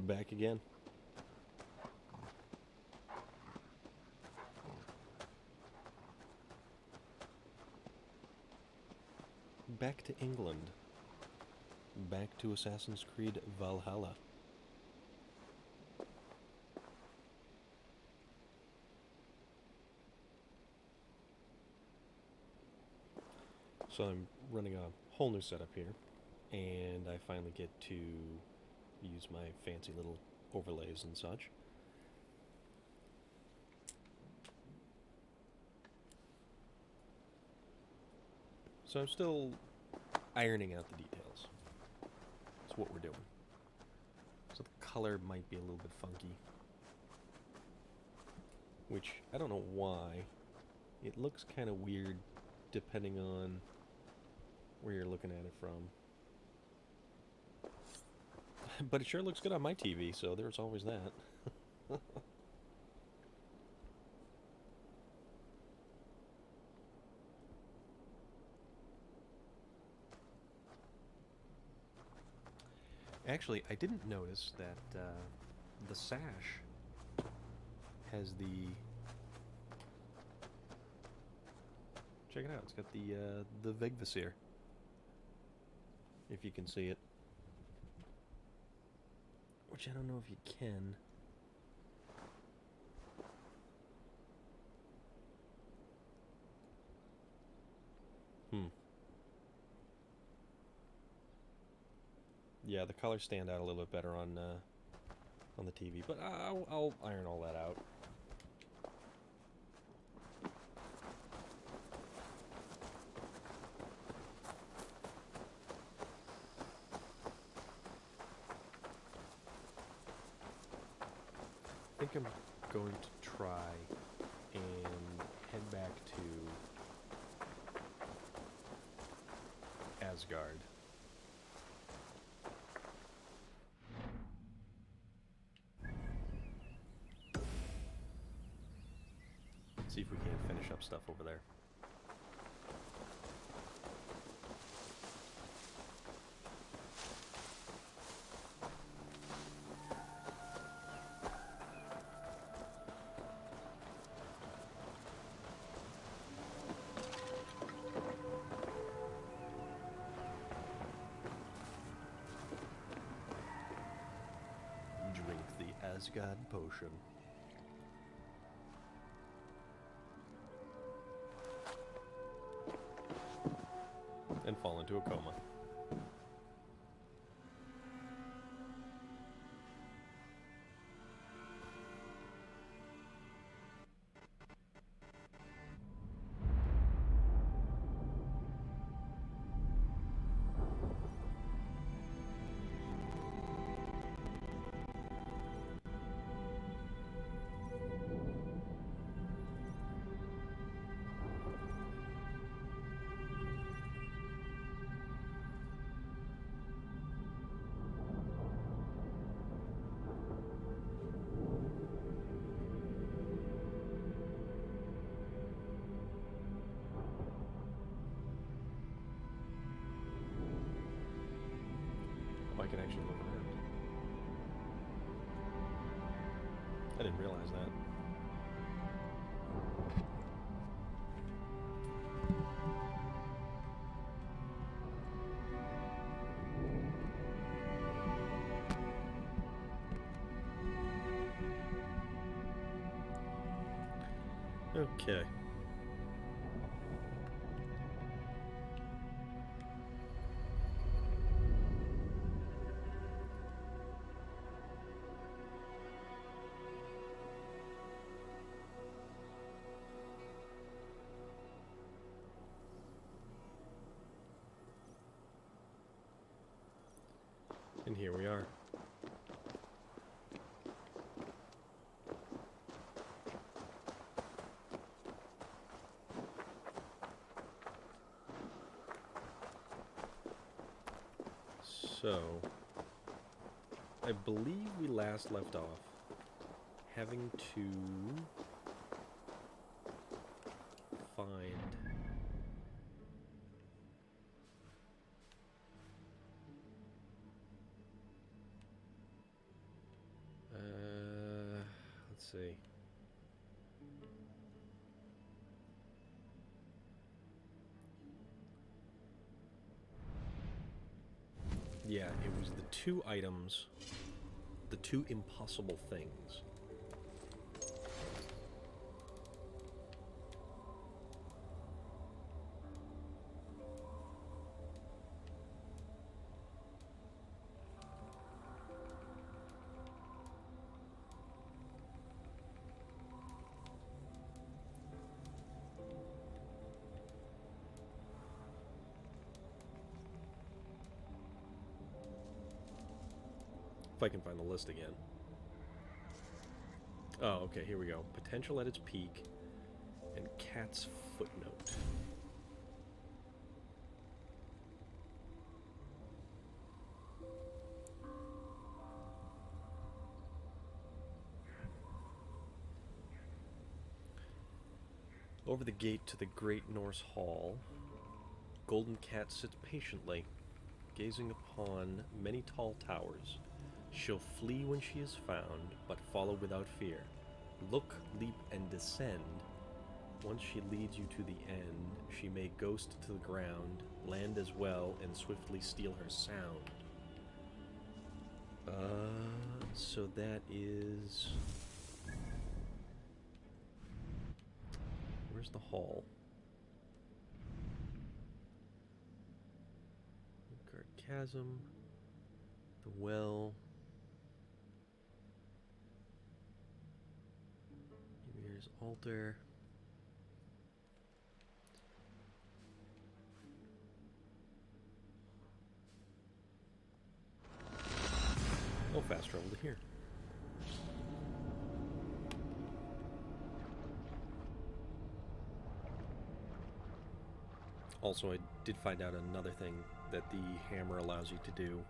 Back again. Back to England. Back to Assassin's Creed Valhalla. So I'm running a whole new setup here, and I finally get to use my fancy little overlays and such. So I'm still ironing out the details. That's what we're doing. So the color might be a little bit funky, which I don't know why. It looks kind of weird depending on where you're looking at it from. But it sure looks good on my TV, so there's always that. Actually, I didn't notice that the sash has the... Check it out, it's got the Vegvasir. If you can see it. Which I don't know if you can. Yeah, the colors stand out a little bit better on the TV, but I'll iron all that out. I think I'm going to try and head back to Asgard. See if we can't finish up stuff over there. Drink the Asgard potion. And fall into a coma. I can actually look around. I didn't realize that. Okay. And here we are. So, I believe we last left off having to find see. Yeah, it was the two items, the two impossible things. If I can find the list again. Oh, okay, here we go. Potential at its peak and cat's footnote. Over the gate to the Great Norse Hall, Golden Cat sits patiently, gazing upon many tall towers. She'll flee when she is found, but follow without fear. Look, leap, and descend. Once she leads you to the end, she may ghost to the ground, land as well, and swiftly steal her sound. So that is... Where's the hall? Midgard Chasm, the well... Here's altar. Oh, fast travel to here. Also, I did find out another thing that the hammer allows you to do.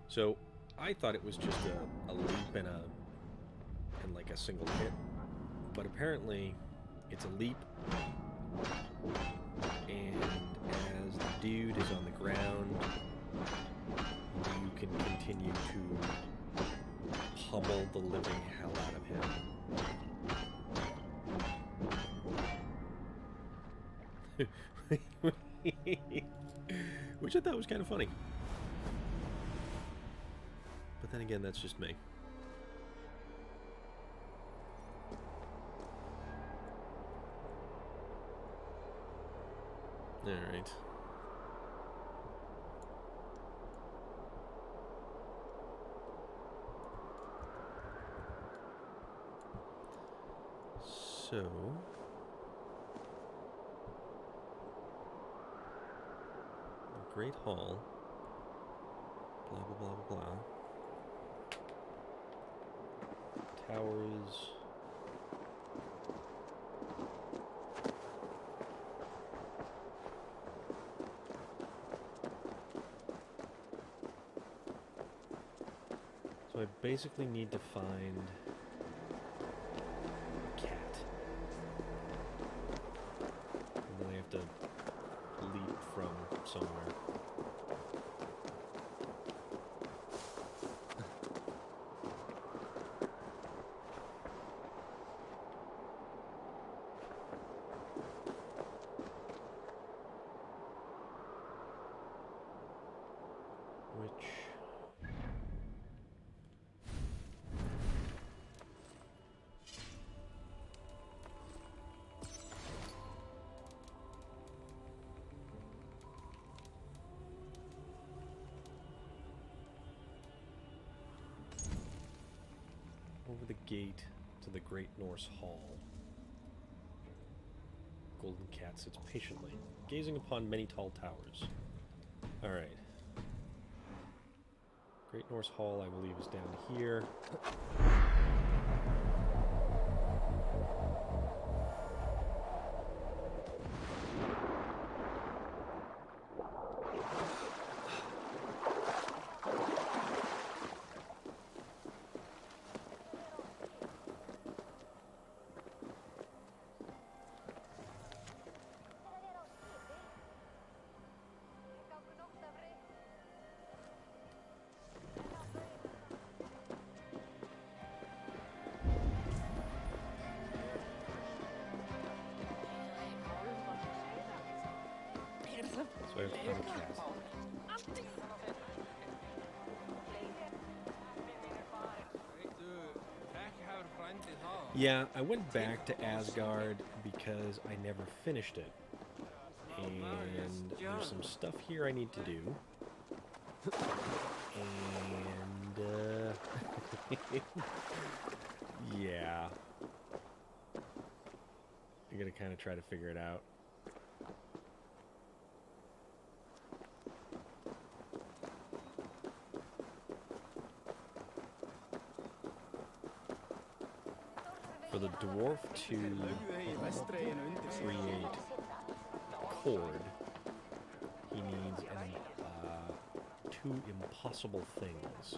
So, I thought it was just a leap and like a single hit. But apparently, it's a leap, and as the dude is on the ground, you can continue to pummel the living hell out of him. Which I thought was kind of funny. But then again, that's just me. Alright. So... the Great Hall. Blah, blah, blah, blah, blah. Towers... So I basically need to find a cat. And then I have to leap from somewhere. Which... over the gate to the Great Norse Hall. Golden Cat sits patiently, gazing upon many tall towers. Alright. Great Norse Hall, I believe, is down here. So I have to find a cat. Yeah, I went back to Asgard because I never finished it. And there's some stuff here I need to do. And, yeah. I gotta kind of try to figure it out. For the dwarf to create cord, he needs two impossible things.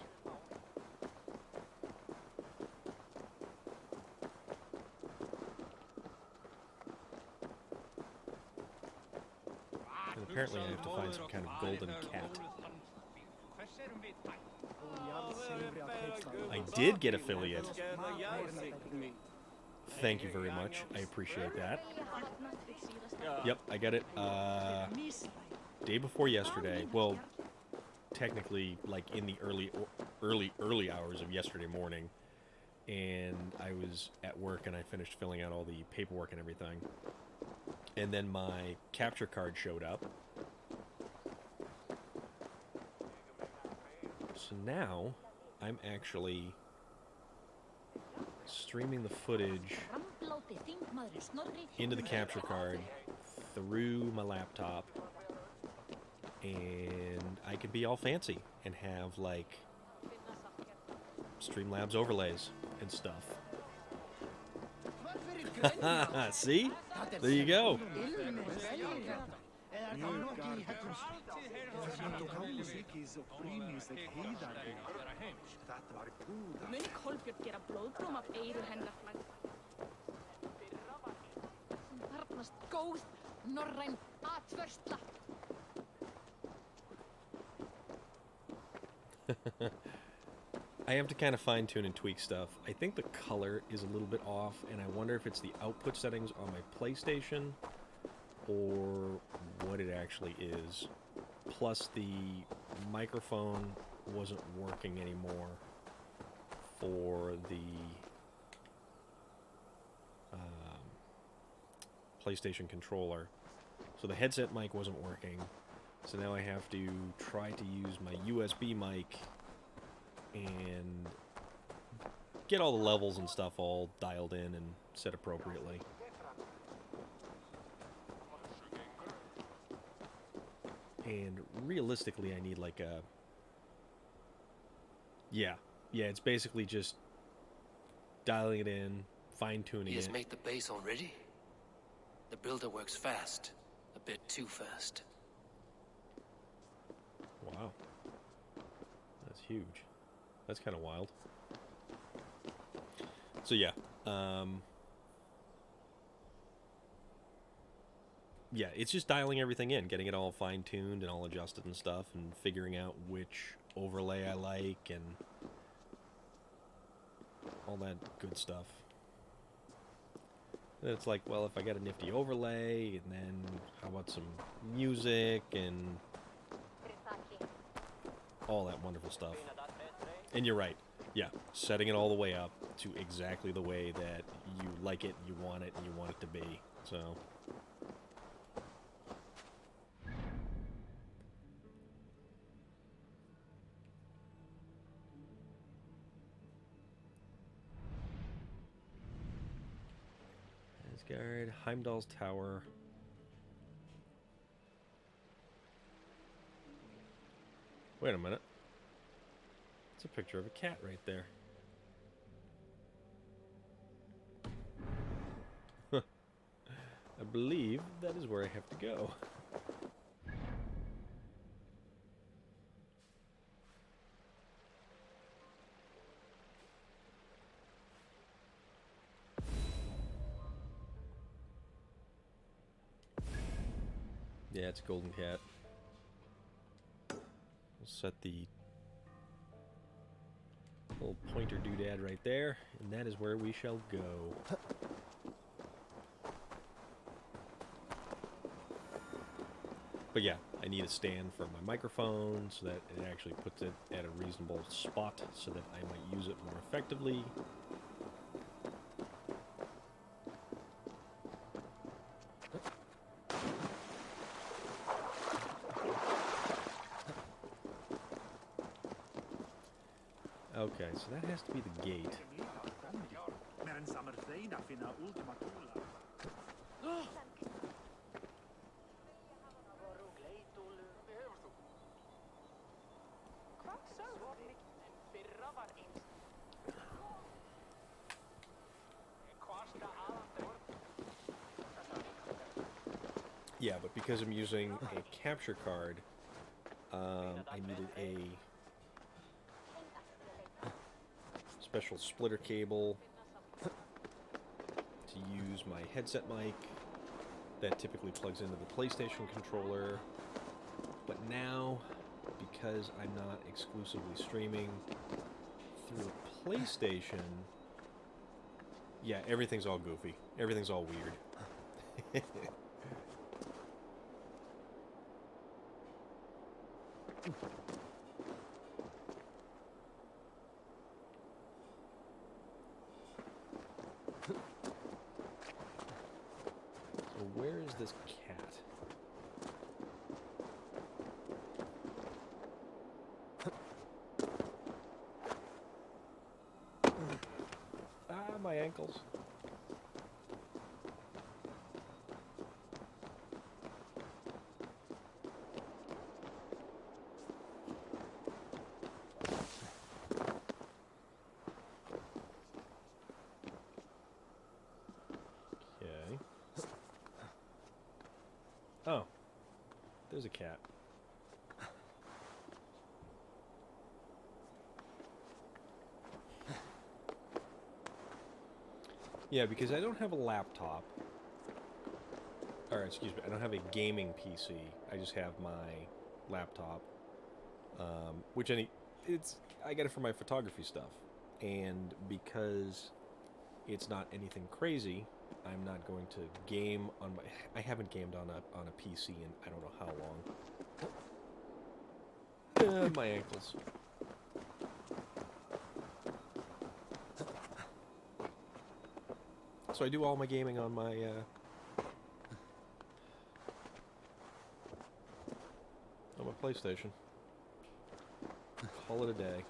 And apparently I have to find some kind of golden cat. I did get affiliate. Thank you very much. I appreciate that. Yep, I got it day before yesterday. Well, technically, like in the early hours of yesterday morning. And I was at work and I finished filling out all the paperwork and everything. And then my capture card showed up. So now I'm actually streaming the footage into the capture card through my laptop, and I can be all fancy and have like Streamlabs overlays and stuff. See? There you go. I have to kind of fine-tune and tweak stuff. I think the color is a little bit off, and I wonder if it's the output settings on my PlayStation or what it actually is. Plus, the microphone wasn't working anymore for the PlayStation controller. So the headset mic wasn't working. So now I have to try to use my USB mic and get all the levels and stuff all dialed in and set appropriately. And realistically, I need like a... Yeah, it's basically just dialing it in, fine-tuning it. He has made the base already? The builder works fast. A bit too fast. Wow. That's huge. That's kind of wild. So yeah. Yeah, it's just dialing everything in, getting it all fine-tuned and all adjusted and stuff, and figuring out which overlay I like and all that good stuff. And it's like, well, if I get a nifty overlay, and then how about some music and all that wonderful stuff. And you're right. Yeah, setting it all the way up to exactly the way that you like it, you want it, and you want it to be. So... Asgard, Heimdall's Tower. Wait a minute. It's a picture of a cat right there. I believe that is where I have to go. Yeah, it's a golden cat. We'll set the little pointer doodad right there, and that is where we shall go. But yeah, I I need a stand for my microphone so that it actually puts it at a reasonable spot so that I might use it more effectively. Okay, so that has to be the gate. Yeah, but because I'm using a capture card, I needed a special splitter cable to use my headset mic that typically plugs into the PlayStation controller. But now, because I'm not exclusively streaming through the PlayStation, yeah, everything's all goofy. Everything's all weird. So where is this cat? Ah, my ankles. Okay. Oh, there's a cat. Yeah, because I don't have a laptop. Or, excuse me, I don't have a gaming PC. I just have my laptop. Which I get it for my photography stuff. And because it's not anything crazy, I'm not going to game on my... I haven't gamed on a PC in I don't know how long. My ankles. So I do all my gaming on my PlayStation. Call it a day.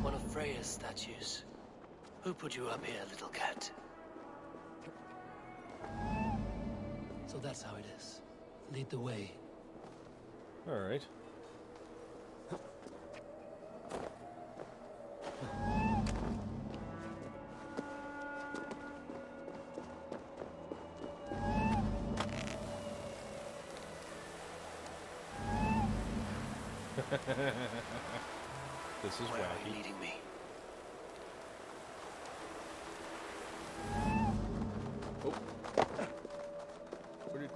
One of Freya's statues. Who put you up here, little cat? So that's how it is. Lead the way. All right. This is Where are wacky. you leading me? Oh. Where did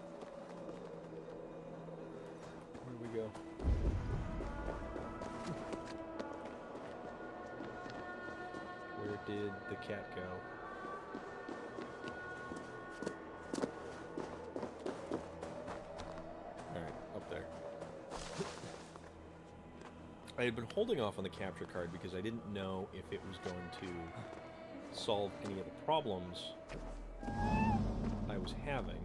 we go? Where did the cat go? Alright, up there. I had been holding off on the capture card because I didn't know if it was going to solve any of the problems I was having.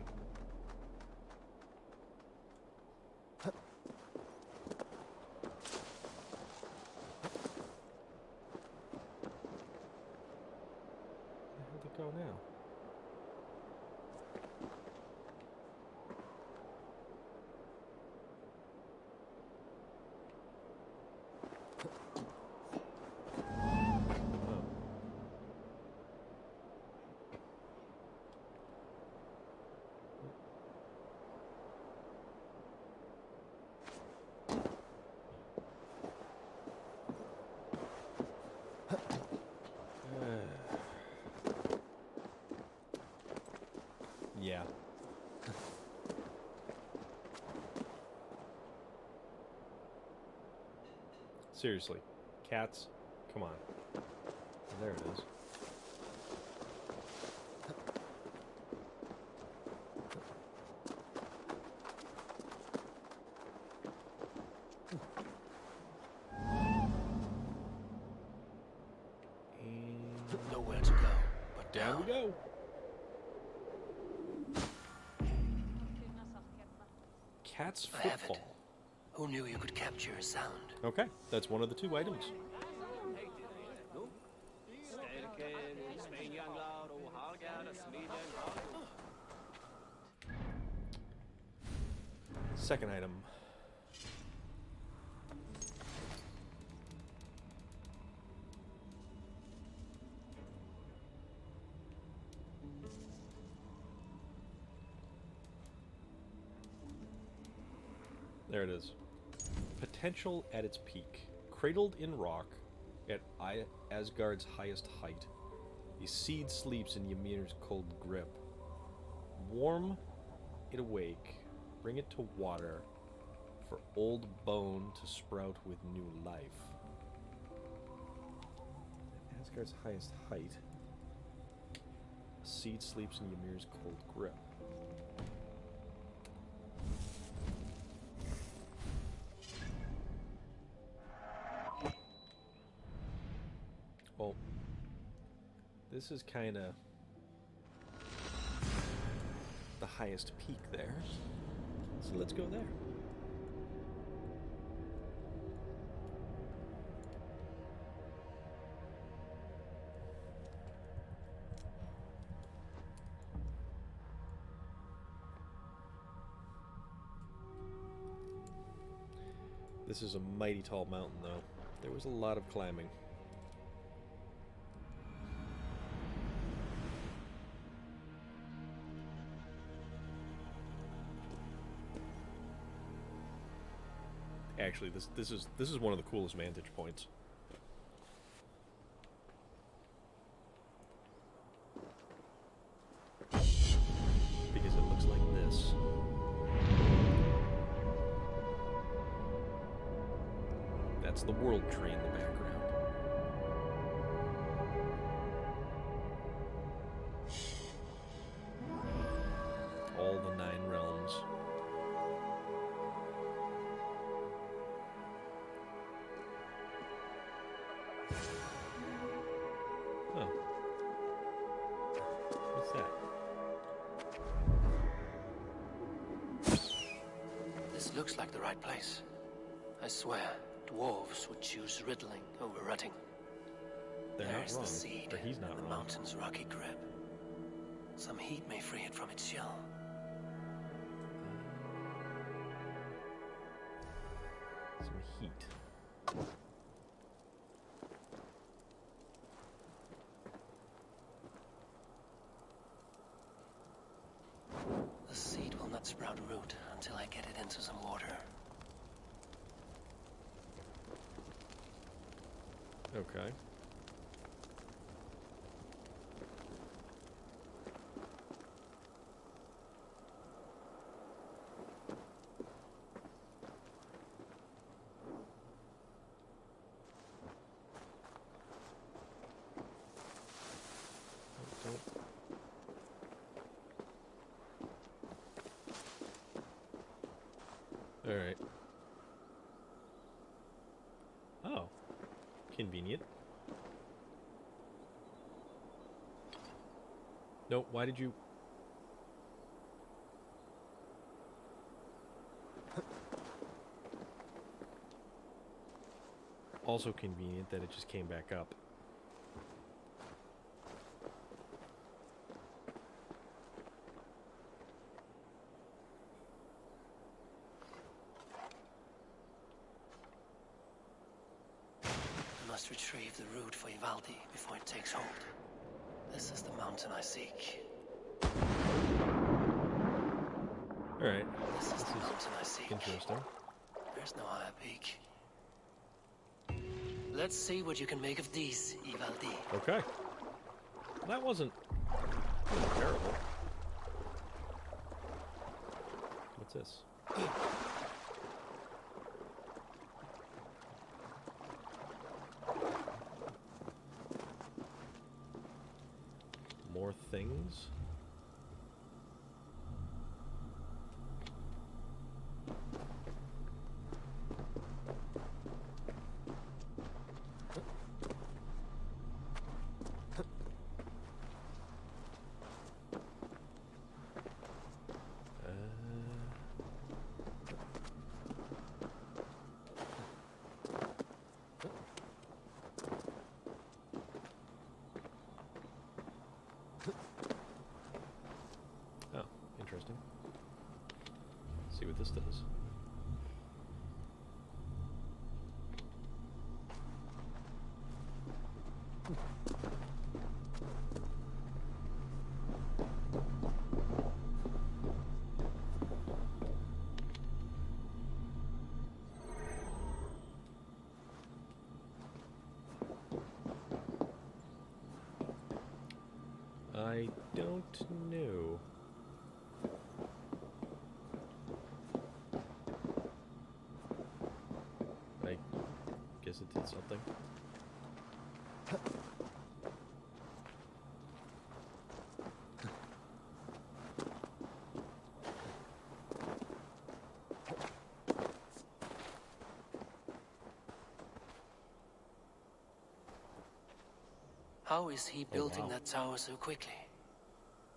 Where'd it go now? Seriously. Cats, come on. There it is. Nowhere to go but Down we go. Cat's I have it. footfall. Who knew you could capture a sound? Okay, that's one of the 2 items. Second item. There it is. Potential at its peak. Cradled in rock at Asgard's highest height. A seed sleeps in Ymir's cold grip. Warm it awake. Bring it to water. For old bone to sprout with new life. At Asgard's highest height. A seed sleeps in Ymir's cold grip. Well, this is kind of the highest peak there. So let's go there. This is a mighty tall mountain, though. There was a lot of climbing. Actually, this is one of the coolest vantage points. Because it looks like this. That's the world tree in the background. All the 9 realms. Huh. What's that? This looks like the right place. I swear, dwarves would choose riddling over rutting. They're There's not wrong. the seed Or he's not in the wrong. mountain's rocky grip. Some heat may free it from its shell. Some heat. The seed will not sprout root until I get it into some water. Okay. All right. Oh, convenient. No, why did you... Also convenient that it just came back up. I must retrieve the root for Ivarr before it takes hold. This is the mountain I seek. Alright. This is the mountain I seek. Interesting. There's no higher peak. Let's see what you can make of these, Ivarr. Okay. Well, that wasn't terrible. What's this? things. Oh, interesting. Let's see what this does. I don't know. I guess it did something. How is he building wow. that tower so quickly?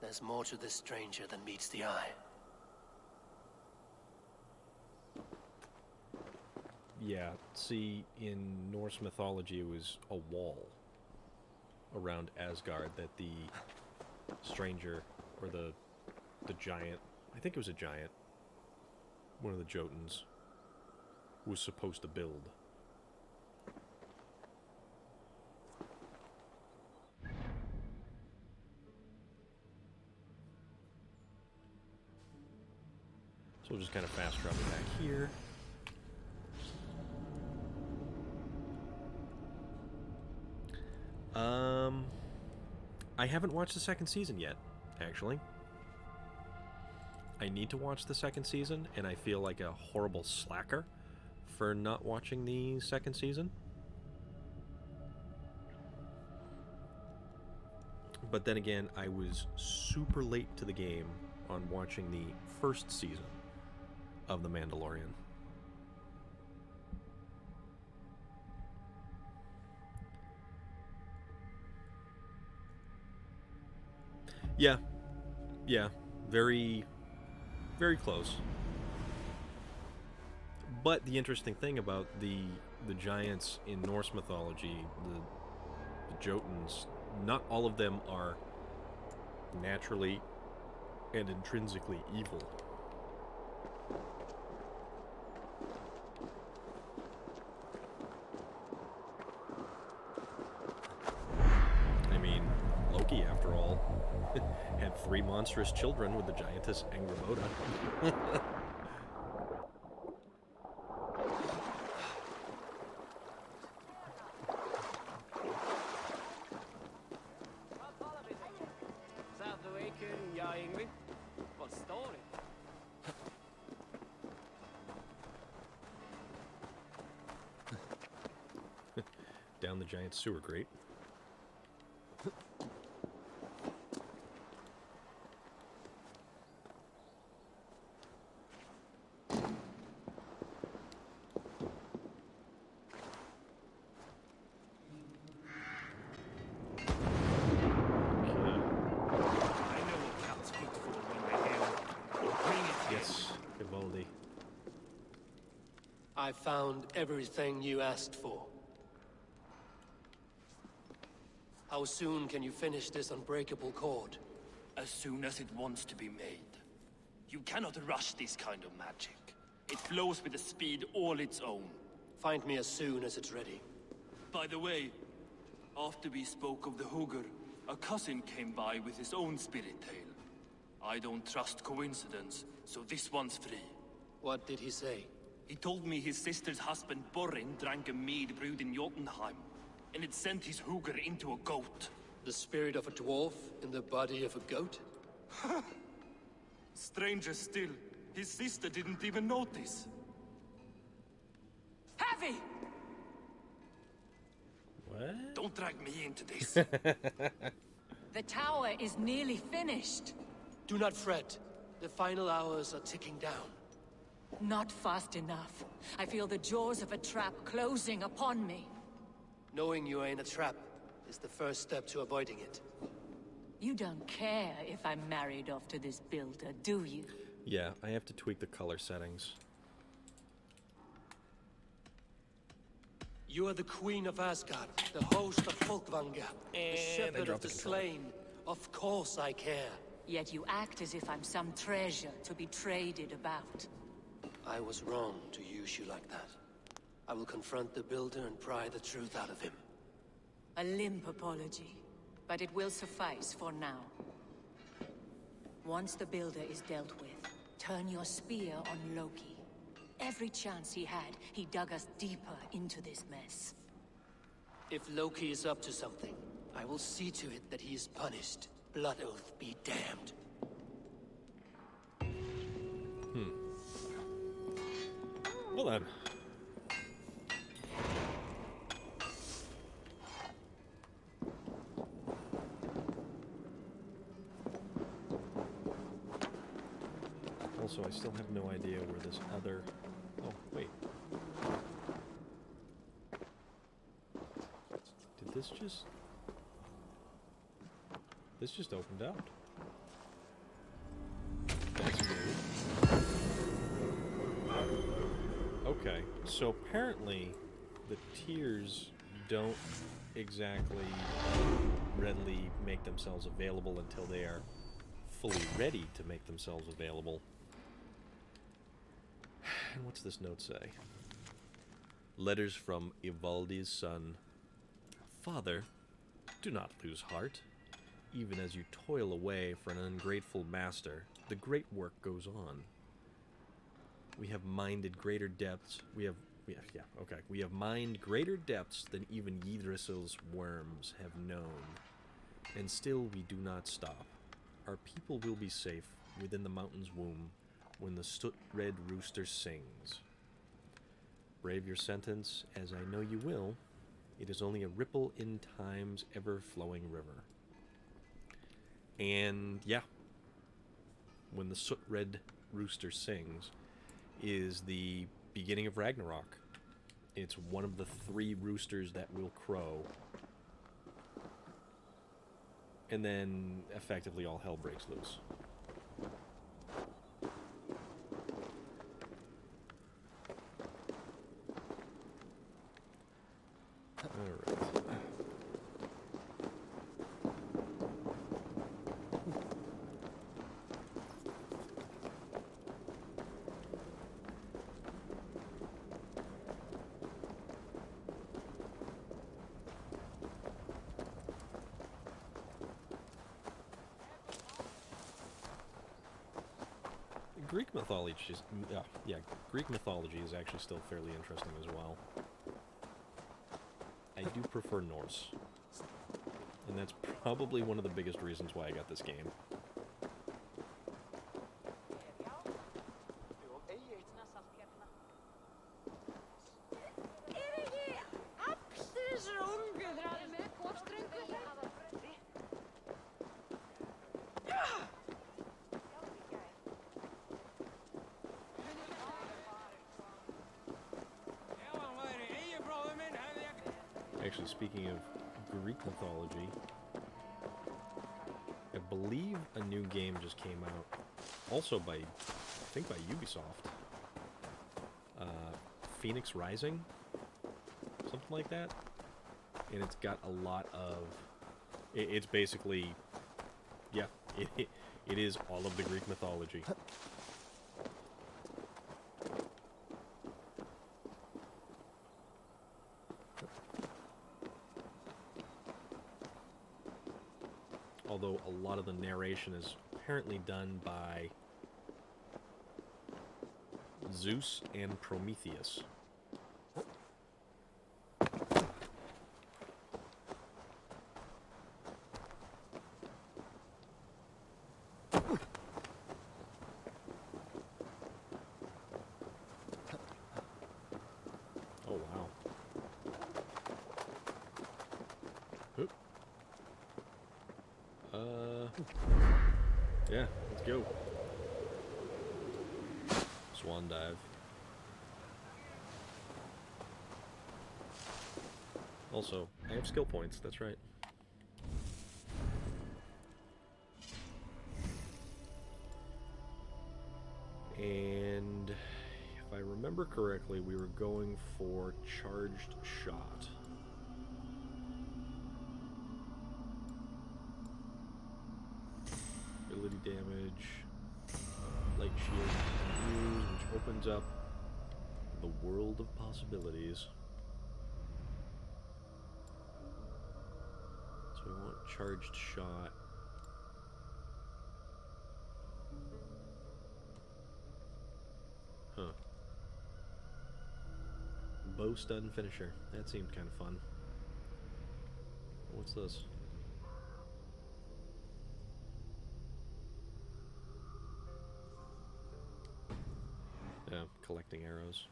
There's more to this stranger than meets the eye. Yeah, see, in Norse mythology, it was a wall around Asgard that the stranger, or the giant, I think it was a giant, one of the Jotuns, was supposed to build. So we'll just kind of fast travel back here. I haven't watched the second season yet, actually. I need to watch the second season, and I feel like a horrible slacker for not watching the second season. But then again, I was super late to the game on watching the first season of The Mandalorian. Yeah, very, very close. But the interesting thing about the giants in Norse mythology, the Jotuns, not all of them are naturally and intrinsically evil. I mean, Loki, after all, had 3 monstrous children with the giantess Angrboda. Down the giant sewer grate. Yes, Vivaldi. I found everything you asked for. How soon can you finish this unbreakable cord? As soon as it wants to be made. You cannot rush this kind of magic. It flows with a speed all its own. Find me as soon as it's ready. By the way, after we spoke of the Hugr, a cousin came by with his own spirit tale. I don't trust coincidence, so this one's free. What did he say? He told me his sister's husband Borin drank a mead brewed in Jotunheim, and it sent his Hugr into a goat. The spirit of a dwarf in the body of a goat? Stranger still, his sister didn't even notice. Heavy! What? Don't drag me into this. The tower is nearly finished. Do not fret. The final hours are ticking down. Not fast enough. I feel the jaws of a trap closing upon me. Knowing you are in a trap is the first step to avoiding it. You don't care if I'm married off to this builder, do you? Yeah, I have to tweak the color settings. You are the Queen of Asgard, the host of Folkvanga, the shepherd of the slain. Of course I care. Yet you act as if I'm some treasure to be traded about. I was wrong to use you like that. I will confront the builder and pry the truth out of him. A limp apology, but it will suffice for now. Once the builder is dealt with, turn your spear on Loki. Every chance he had, he dug us deeper into this mess. If Loki is up to something, I will see to it that he is punished. Blood Oath be damned. Well then. Also, I still have no idea where this other... Oh, wait. Did this just... This just opened out. That's weird. Okay, so apparently the tiers don't exactly readily make themselves available until they are fully ready to make themselves available. And what's this note say? Letters from Ivaldi's son. Father, do not lose heart. Even as you toil away for an ungrateful master, the great work goes on. We have minded greater depths. We have mined greater depths than even Yggdrasil's worms have known. And still we do not stop. Our people will be safe within the mountain's womb when the soot-red rooster sings. Brave your sentence, as I know you will. It is only a ripple in time's ever-flowing river. And, yeah. When the soot-red rooster sings is the beginning of Ragnarok. It's one of the 3 roosters that will crow. And then, effectively, all hell breaks loose. Alright. Greek mythology is, Greek mythology is actually still fairly interesting as well. I do prefer Norse. And that's probably one of the biggest reasons why I got this game. Actually, speaking of Greek mythology, I believe a new game just came out, also by, I think by Ubisoft. Phoenix Rising? Something like that? And it's got a lot of... It's basically... Yeah, it is all of the Greek mythology. Although a lot of the narration is apparently done by Zeus and Prometheus. Oh, wow. Yeah, let's go. Swan dive. Also, I have skill points, that's right. And if I remember correctly, we were going for charged shot. Ability damage, light shield use, which opens up the world of possibilities. So we want charged shot. Huh. Bow stun finisher. That seemed kind of fun. What's this? Yeah, collecting arrows.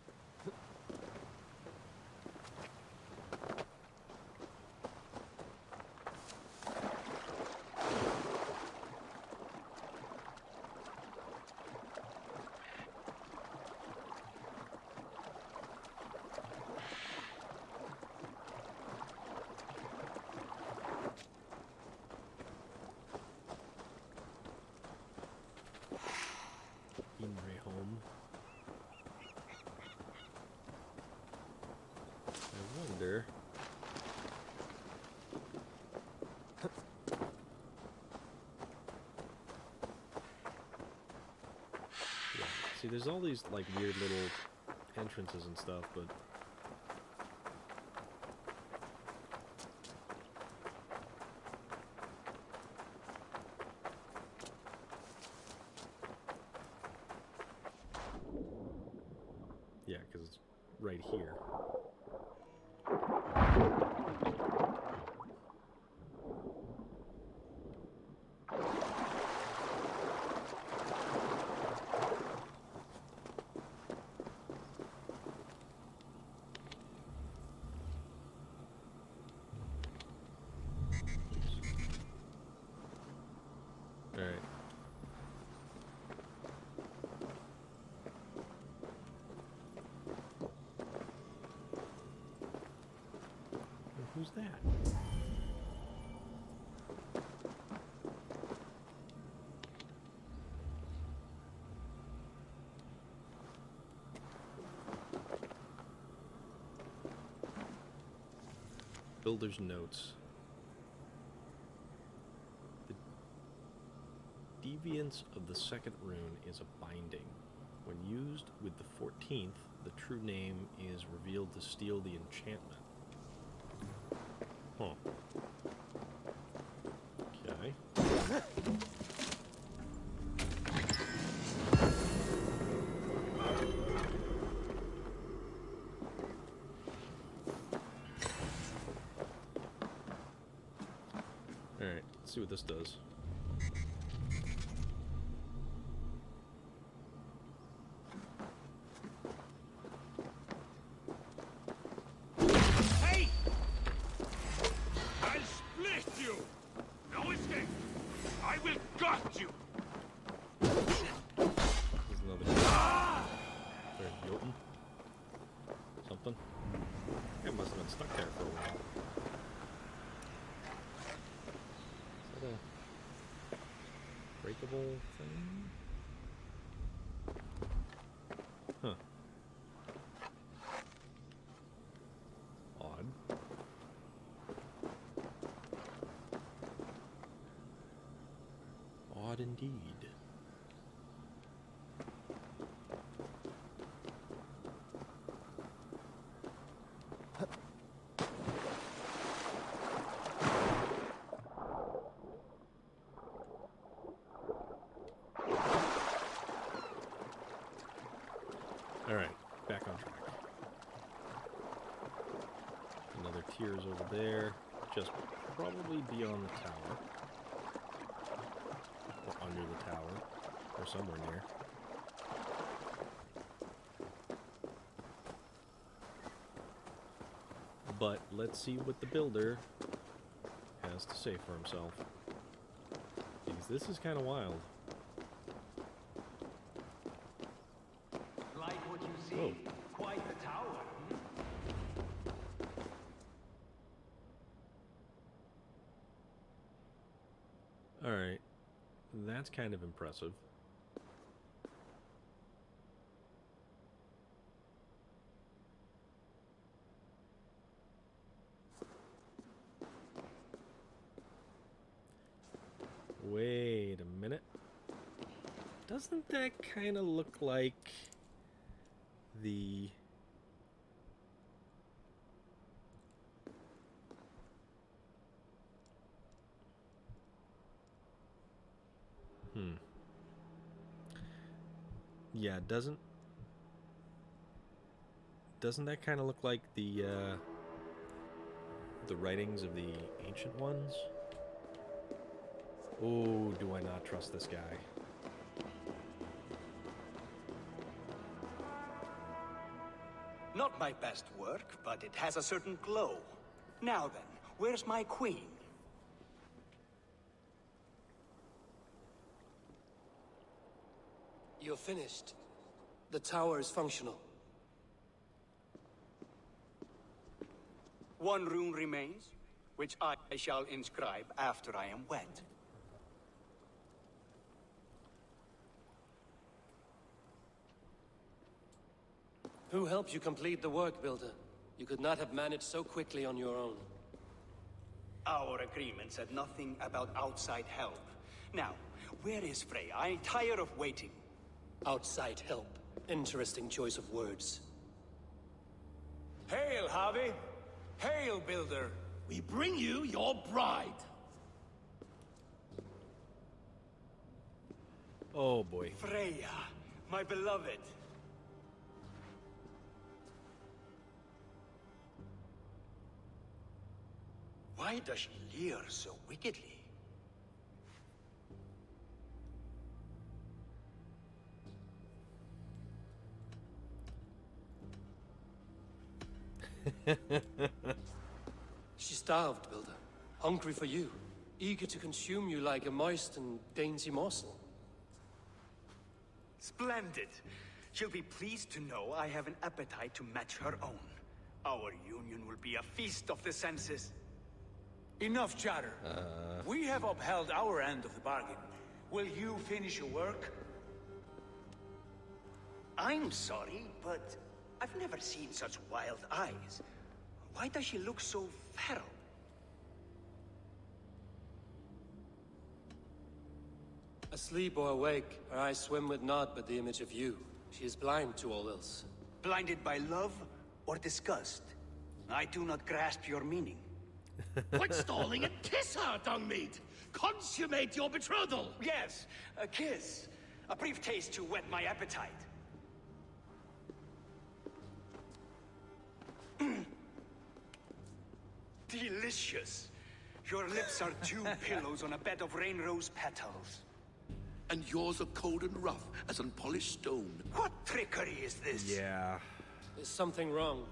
Home. I wonder. Yeah. See, there's all these like weird little entrances and stuff, but yeah, because it's right here. All right. Who's that? Builder's notes. The deviance of the second rune is a binding. When used with the 14th, the true name is revealed to steal the enchantment. Huh. Okay. Alright, let's see what this does. Stuck there for a while. Is that a breakable thing? Huh. Odd. Odd indeed. Alright, back on track. Another tier's over there, just probably beyond the tower. Or under the tower, or somewhere near. But let's see what the builder has to say for himself. 'Cause this is kind of wild. Like what you see? Whoa. Quite the tower. Alright. That's kind of impressive. Wait a minute. Doesn't that kind of look like the... Yeah, doesn't that kind of look like the writings of the ancient ones? Oh, do I not trust this guy? Not my best work, but it has a certain glow. Now then, where's my queen? You're finished. The tower is functional. One rune remains, which I shall inscribe after I am wed. Who helped you complete the work, Builder? You could not have managed so quickly on your own. Our agreement said nothing about outside help. Now, where is Freya? I'm tired of waiting. Outside help. Interesting choice of words. Hail, Harvey! Hail, Builder! We bring you your bride. Oh boy. Freya, my beloved. Why does she leer so wickedly? She starved, Builder. Hungry for you. Eager to consume you like a moist and dainty morsel. Splendid. She'll be pleased to know I have an appetite to match her own. Our union will be a feast of the senses. Enough chatter. We have upheld our end of the bargain. Will you finish your work? I'm sorry, but I've never seen such wild eyes. Why does she look so feral? Asleep or awake, her eyes swim with naught but the image of you. She is blind to all else. Blinded by love or disgust? I do not grasp your meaning. Quit stalling and kiss her, Dungmeat! Consummate your betrothal! Yes, a kiss. A brief taste to whet my appetite. Delicious. Your lips are two pillows on a bed of rain rose petals. And yours are cold and rough as unpolished stone. What trickery is this? Yeah. Is something wrong?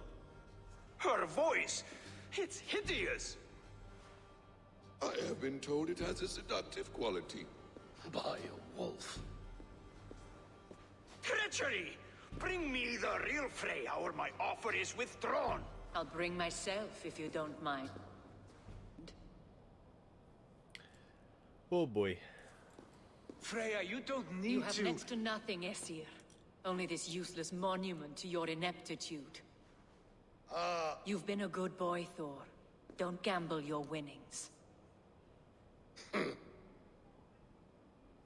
Her voice! It's hideous! I have been told it has a seductive quality. By a wolf. Treachery! Bring me the real Freya or my offer is withdrawn! I'll bring myself if you don't mind. Oh boy. Freya, you don't need You have to... next to nothing, Aesir. Only this useless monument to your ineptitude. You've been a good boy, Thor. Don't gamble your winnings.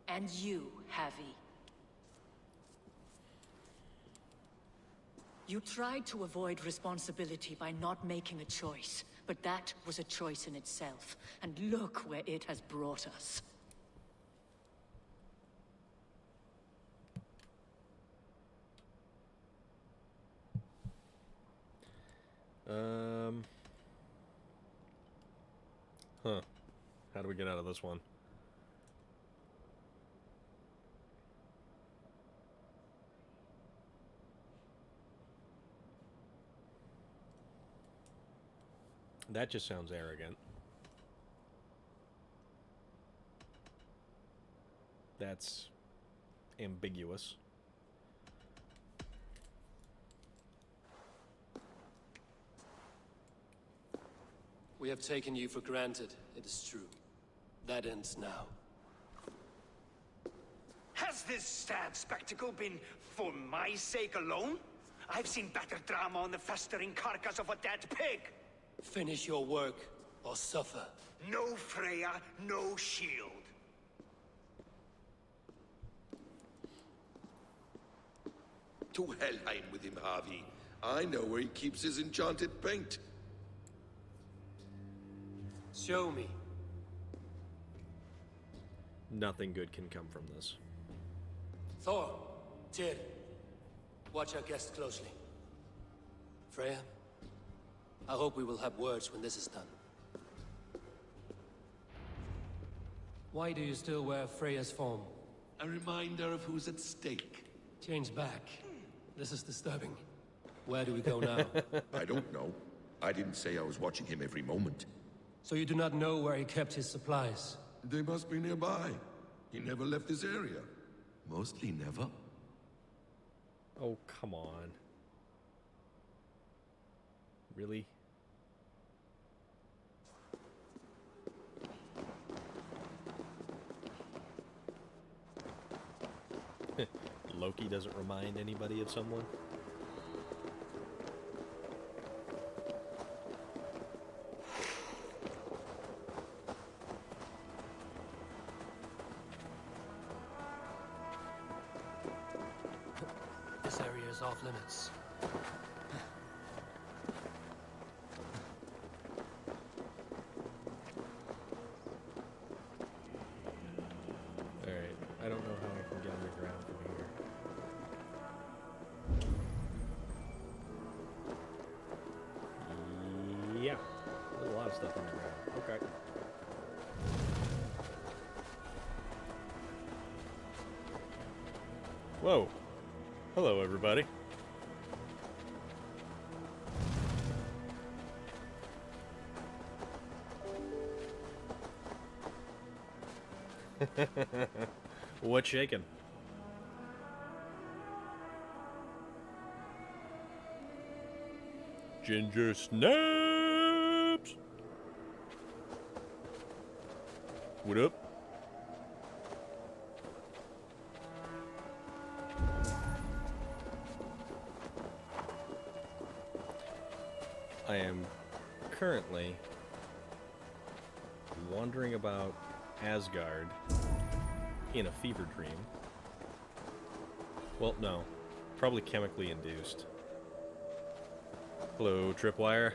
And you, Havi. You tried to avoid responsibility by not making a choice, but that was a choice in itself. And look where it has brought us. Huh. How do we get out of this one? That just sounds arrogant. that's ambiguous. We have taken you for granted, it is true. That ends now. Has this sad spectacle been for my sake alone? I've seen better drama on the festering carcass of a dead pig. Finish your work, or suffer. No Freya, no shield. To Helheim with him, Harvey. I know where he keeps his enchanted paint. Show me. Nothing good can come from this. Thor, Tyr, watch our guest closely. Freya, I hope we will have words when this is done. Why do you still wear Freya's form? A reminder of who's at stake. Change back. This is disturbing. Where do we go now? I don't know. I didn't say I was watching him every moment. So you do not know where he kept his supplies? They must be nearby. He never left this area. Mostly never. Oh, come on. Really? Loki doesn't remind anybody of someone? This area is off limits. Alright, I don't know how I can get underground from here. Yeah, there's a lot of stuff underground. Okay. Whoa. Hello, everybody. What's shaking? Ginger snaps! What up? I am currently wandering about Asgard in a fever dream. Well, no. Probably chemically induced. Hello, Tripwire.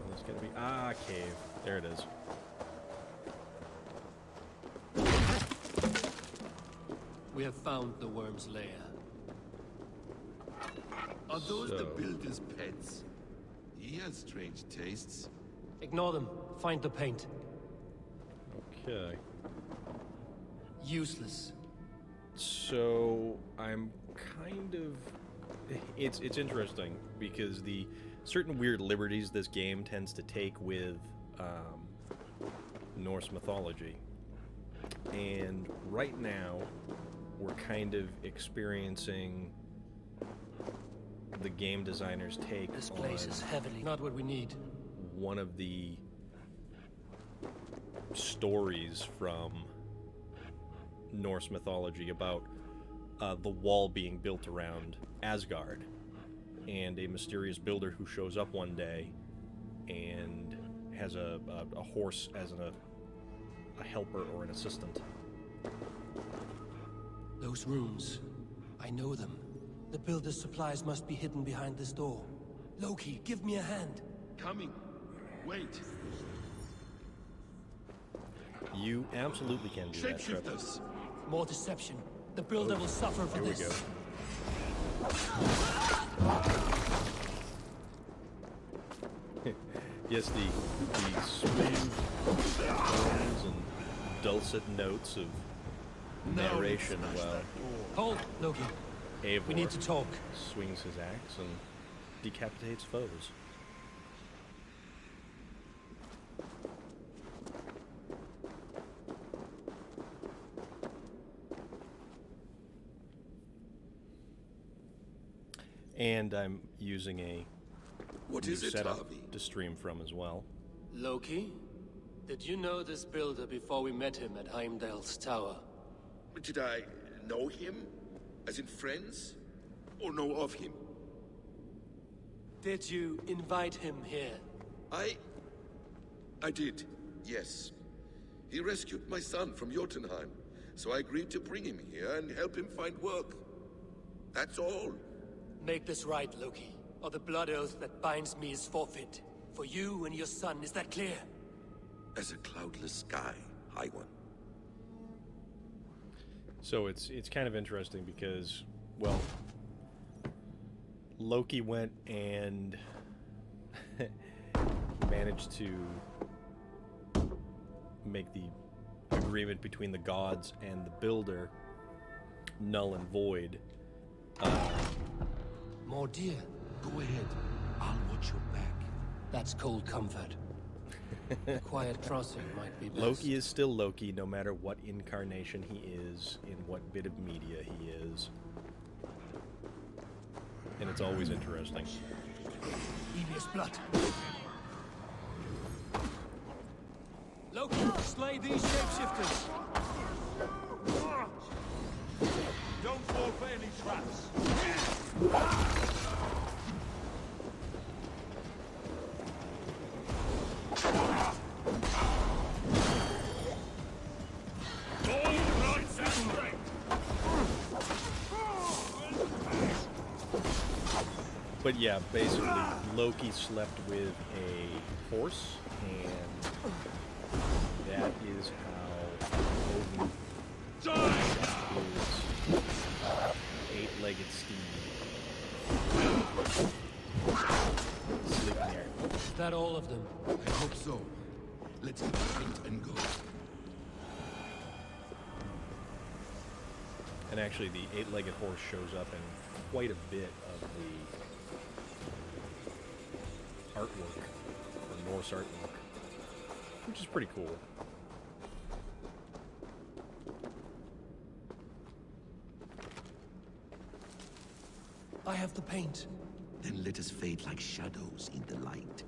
There's gonna be... Ah, cave. There it is. We have found the worm's lair. Are those the So- builder's pets? He has strange tastes. Ignore them. Find the paint. Okay. Useless. So I'm kind of... It's interesting because the certain weird liberties this game tends to take with Norse mythology. And right now, we're kind of experiencing the game designer's take This place on is heavily not what we need. one of the stories from Norse mythology about the wall being built around Asgard, and a mysterious builder who shows up one day and has a horse as a helper or an assistant. Those rooms. I know them. The builder's supplies must be hidden behind this door. Loki, give me a hand. Coming. Wait. You absolutely can do that, Trip. Shapeshifters. More deception. The builder will suffer for Here we this. go. Yes, the smooth tones and dulcet notes of narration while Hold, Loki. Eivor We need to talk. swings his axe and decapitates foes. And I'm using a What new is it, setup Harvey? to stream from as well. Loki? Did you know this builder before we met him at Heimdall's tower? Did I know him? As in friends? Or know of him? Did you invite him here? I did, yes. He rescued my son from Jotunheim, so I agreed to bring him here and help him find work. That's all. Make this right, Loki, or the blood oath that binds me is forfeit. For you and your son, is that clear? As a cloudless sky, High One. So it's kind of interesting because, well, Loki went and managed to make the agreement between the gods and the builder null and void. More dear. Go ahead. I'll watch your back. That's cold comfort. A quiet crossing might be best. Loki is still Loki, no matter what incarnation he is, in what bit of media he is. And it's always interesting. Evious blood. Loki, slay these shapeshifters. Don't fall for any traps. But yeah, basically, Loki slept with a horse, and that is how Odin his eight-legged steed. Sleeping there. Is that all of them? I hope so. Let's get paint and go. And actually, the eight-legged horse shows up in quite a bit of the artwork, or Norse artwork, which is pretty cool. I have the paint. Then let us fade like shadows in the light.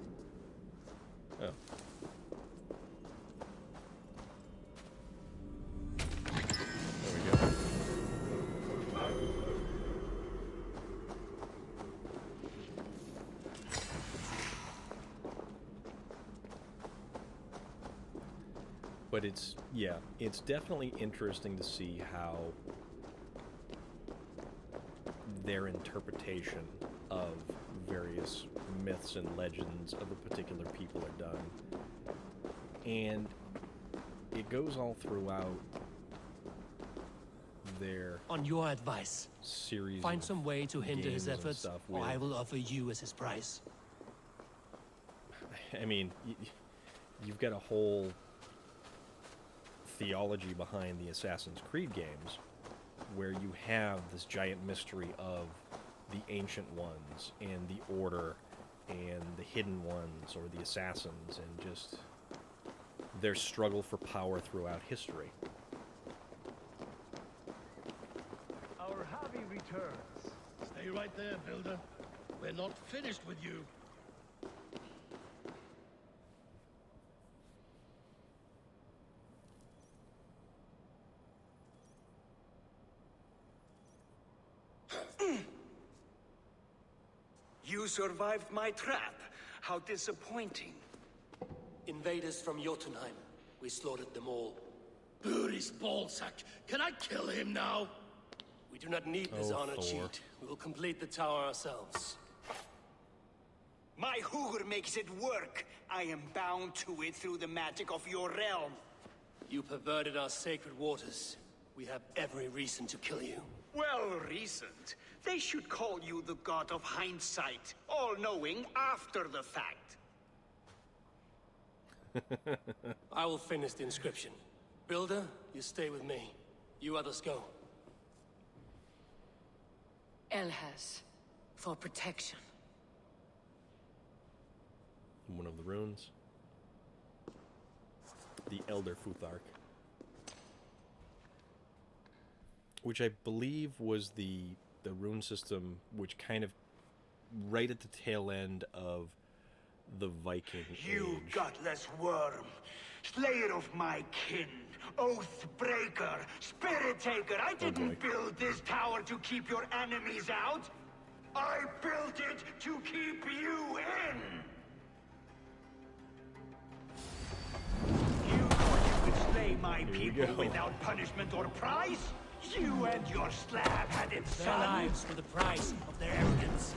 Oh. There we go. But it's, yeah, it's definitely interesting to see how their interpretation of various myths and legends of a particular people are done. And it goes all throughout their On your advice, series find of some way to hinder his games and efforts, stuff or with- I will offer you as his price. I mean, you've got a whole theology behind the Assassin's Creed games where you have this giant mystery of the Ancient Ones and the Order and the Hidden Ones or the Assassins and just their struggle for power throughout history. Our Harvey returns. Stay right there, Builder. We're not finished with you. You survived my trap. How disappointing. Invaders from Jotunheim. We slaughtered them all. Booty's ballsack. Can I kill him now? We do not need this Oh, honor Thor. cheat. We will complete the tower ourselves. My Hugr makes it work. I am bound to it through the magic of your realm. You perverted our sacred waters. We have every reason to kill you. Well reasoned. They should call you the god of hindsight, all-knowing after the fact. I will finish the inscription. Builder, you stay with me. You others go. Elhas, for protection. One of the runes. The Elder Futhark. Which I believe was the rune system which kind of right at the tail end of the Viking You Age. gutless worm, slayer of my kin, oath breaker, spirit taker. I didn't build this tower to keep your enemies out. I built it to keep you in. You thought you could slay my people without punishment or prize? You and your slab had it, Their son. lives for the price of their arrogance.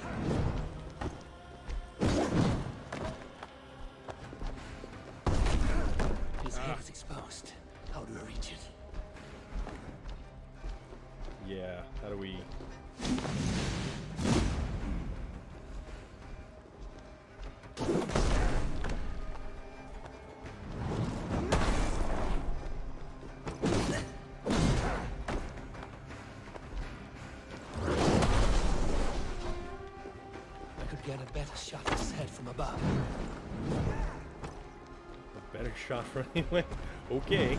His head is exposed. How do I reach it? Yeah, how do we... I could get a better shot at his head from above. A better shot for anyway? Okay.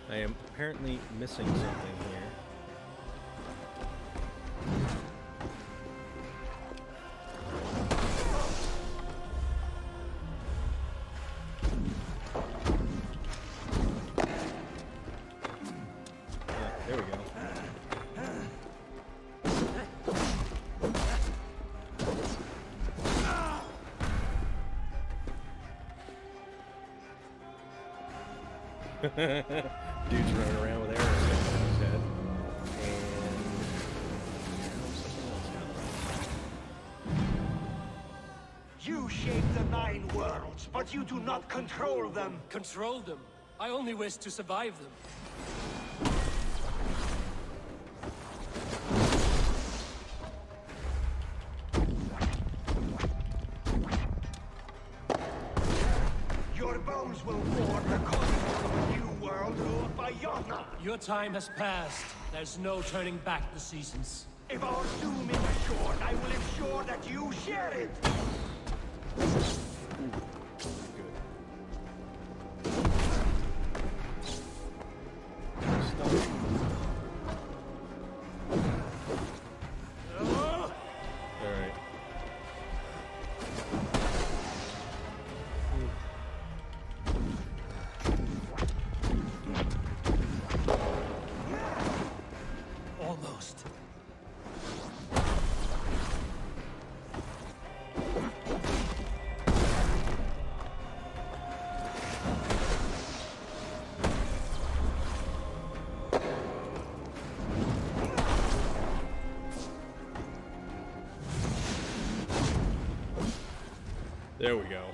I am apparently missing something here. There we go. Dude's running around with arrows in his head. You shape the 9 worlds, but you do not control them. Control them. I only wish to survive them. Your bones will form the cosmos of a new world ruled by Yona. Your time has passed. There's no turning back the seasons. If our doom is assured, I will ensure that you share it. Alright. Almost. There we go.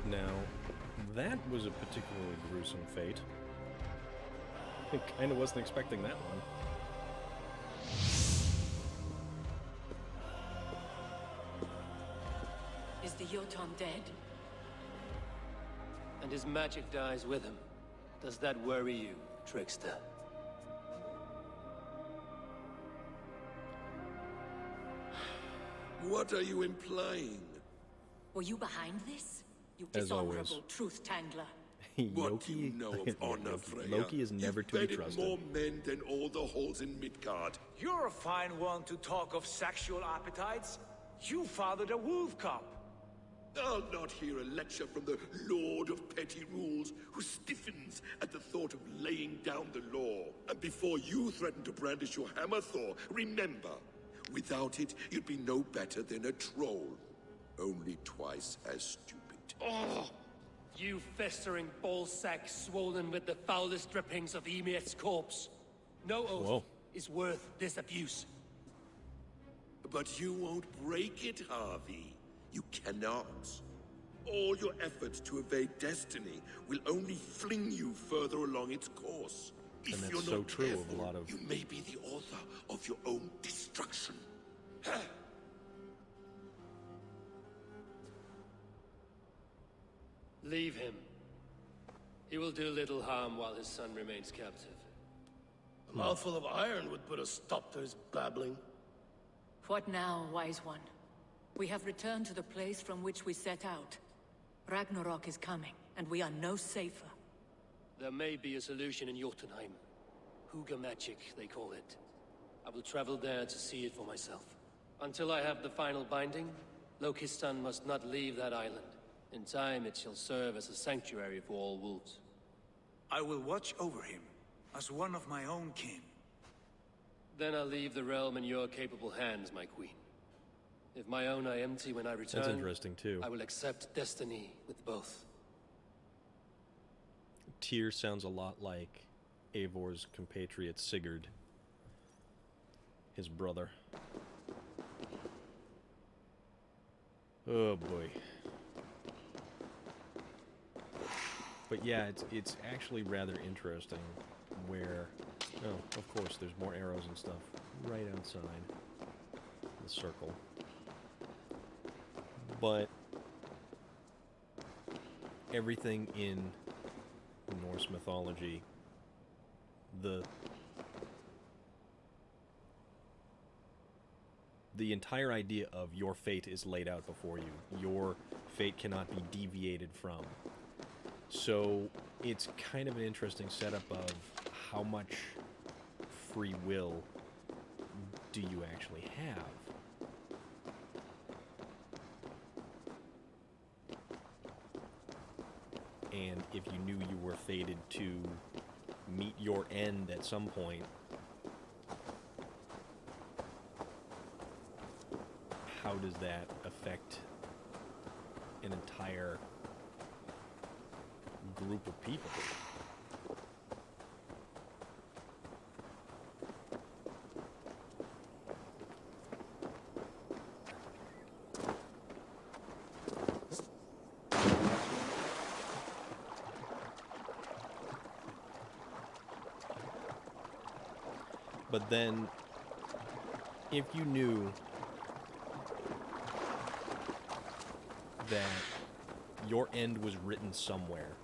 Now, that was a particularly gruesome fate. I kind of wasn't expecting that one. Is the Jotun dead? And his magic dies with him. Does that worry you, trickster? What are you implying? Were you behind this? You As always. dishonorable truth tangler. What do you know of honor, Freya? Loki is never You've to be bedded trusted. more men than all the halls in Midgard. You're a fine one to talk of sexual appetites. You fathered a wolf cub. I'll not hear a lecture from the Lord of Petty Rules, who stiffens at the thought of laying down the law. And before you threaten to brandish your hammer, Thor, remember, without it, you'd be no better than a troll. Only twice as stupid. Oh! You festering ballsack swollen with the foulest drippings of Ymir's corpse. No oath Whoa. is worth this abuse. But you won't break it, Harvey. You cannot. All your efforts to evade destiny will only fling you further along its course. And If that's you're so not true of careful, a lot of- you may be the author of your own destruction. Leave him. He will do little harm while his son remains captive. A mouthful of iron would put a stop to his babbling. What now, wise one? We have returned to the place from which we set out. Ragnarok is coming, and we are no safer. There may be a solution in Jotunheim. Huga magic, they call it. I will travel there to see it for myself. Until I have the final binding, Loki's son must not leave that island. In time, it shall serve as a sanctuary for all wolves. I will watch over him, as one of my own kin. Then I'll leave the realm in your capable hands, my queen. If my own are empty when I return, That's interesting, too. I will accept destiny with both. Tyr sounds a lot like Eivor's compatriot Sigurd, his brother. Oh boy. But yeah, it's actually rather interesting where, oh, of course, there's more arrows and stuff right outside the circle. But everything in Norse mythology, the entire idea of your fate is laid out before you. Your fate cannot be deviated from. So it's kind of an interesting setup of how much free will do you actually have? And if you knew you were fated to meet your end at some point, how does that affect an entire group of people? But then, if you knew that your end was written somewhere,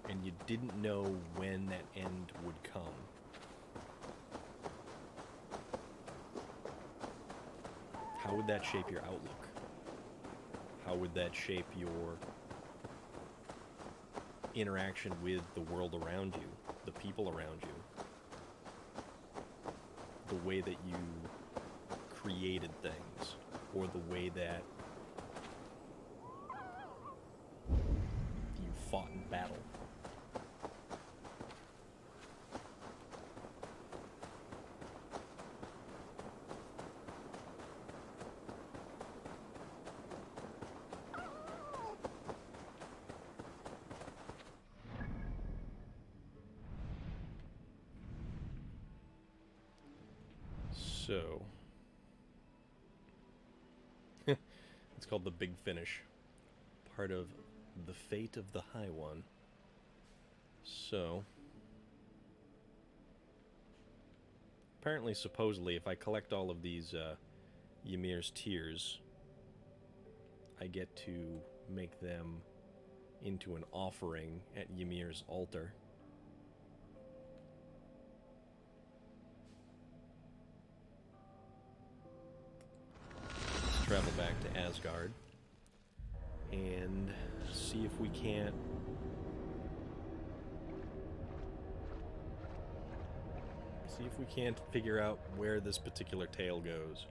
and you didn't know when that end would come, how would that shape your outlook? How would that shape your interaction with the world around you, the people around you? The way that you created things, or the way that you fought in battle. So, it's called the Big Finish, part of the fate of the High One. So, apparently, supposedly, if I collect all of these Ymir's tears, I get to make them into an offering at Ymir's altar. Travel back to Asgard and see if we can't figure out where this particular tale goes.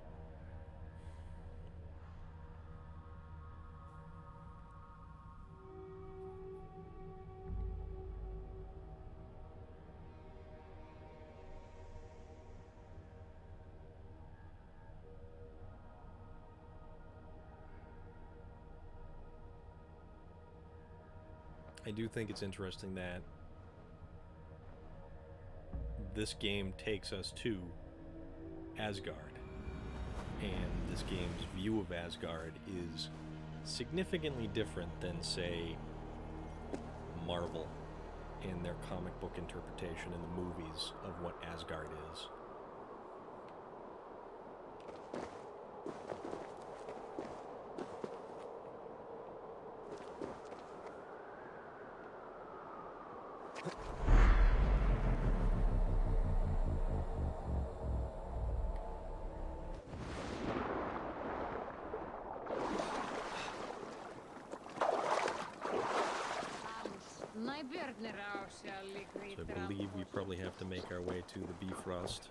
I do think it's interesting that this game takes us to Asgard. And this game's view of Asgard is significantly different than, say, Marvel in their comic book interpretation in the movies of what Asgard is. So I believe we probably have to make our way to the Bifrost.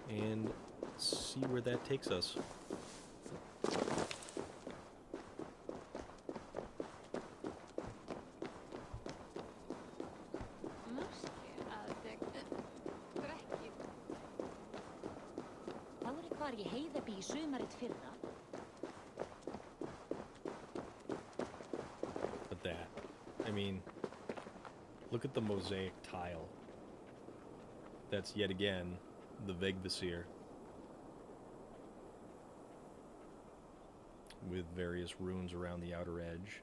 And see where that takes us. But that, I mean, look at the mosaic tile. That's yet again the Vegvisir, with various runes around the outer edge.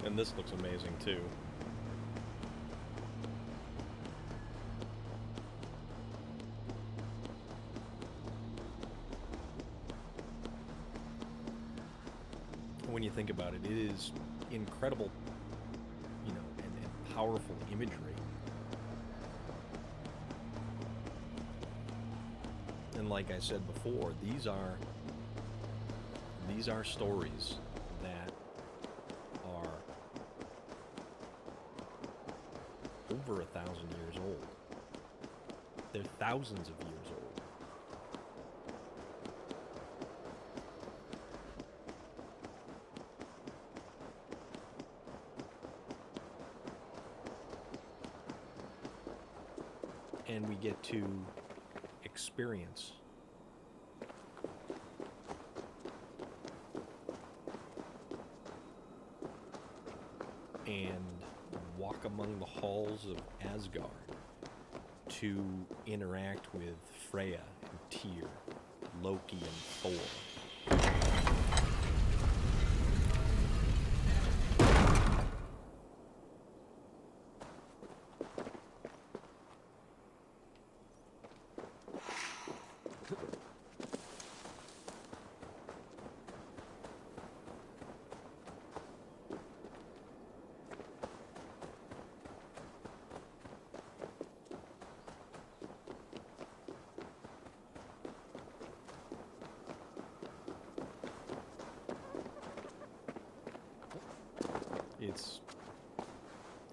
And this looks amazing too. When you think about it, it is incredible, you know, and powerful imagery. And like I said before, these are stories that are over 1,000 years old. They're thousands of years old. And we get to experience and walk among the halls of Asgard to interact with Freya and Tyr, Loki and Thor.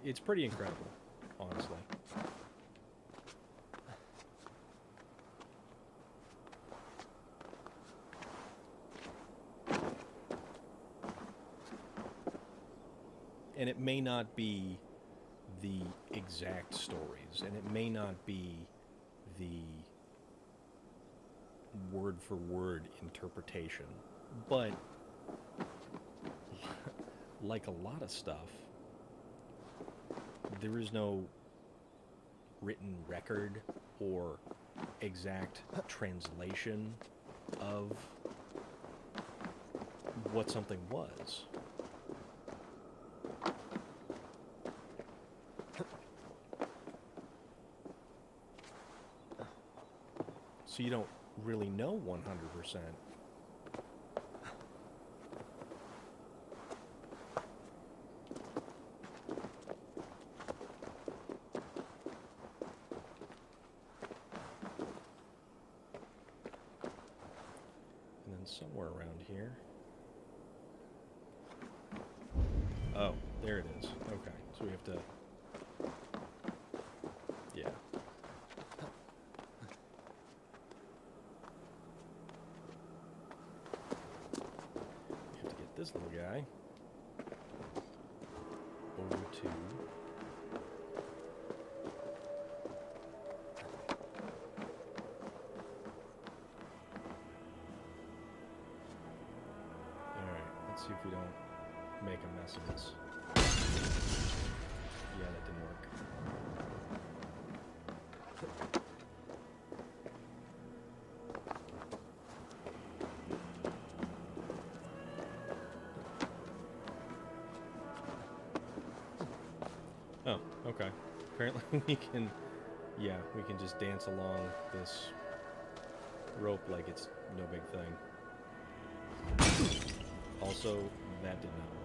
It's pretty incredible, honestly. And it may not be the exact stories, and it may not be the word-for-word interpretation, but like a lot of stuff, there is no written record or exact translation of what something was. So you don't really know 100%. Somewhere around here. Oh, there it is. Okay, so we have to... Yeah. this little guy over to... Alright, let's see if we don't make a mess of this. Yeah, that didn't work. Oh, okay. Apparently we can, yeah, we can just dance along this rope like it's no big thing. Also, that did not work.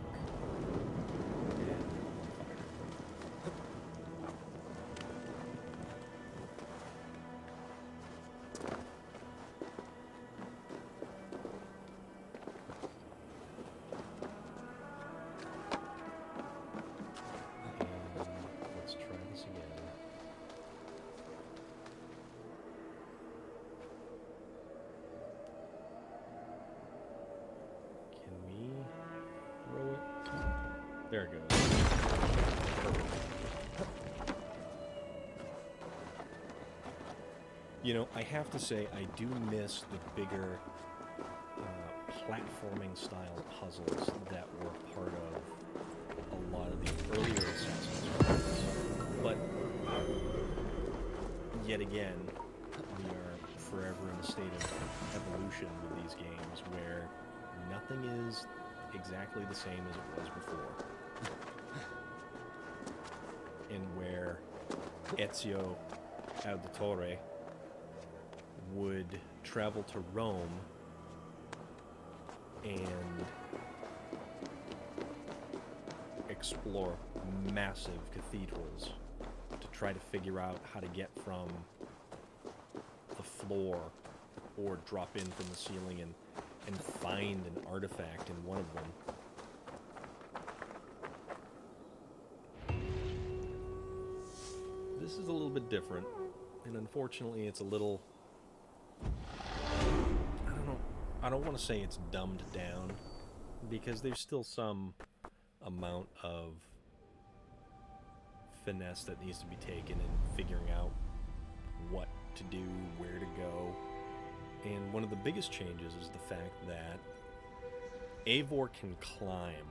Let's try this again. Can we roll it? There it goes. You know, I have to say, I do miss the bigger platforming style puzzles that were part of a lot of the earlier Assassin's Creed. But yet again, we are forever in a state of evolution with these games where nothing is exactly the same as it was before. And where Ezio Auditore would travel to Rome and explore massive cathedrals to try to figure out how to get from the floor or drop in from the ceiling and find an artifact in one of them. This is a little bit different, and unfortunately it's a little... I don't want to say it's dumbed down, because there's still some amount of finesse that needs to be taken in figuring out what to do, where to go. And one of the biggest changes is the fact that Eivor can climb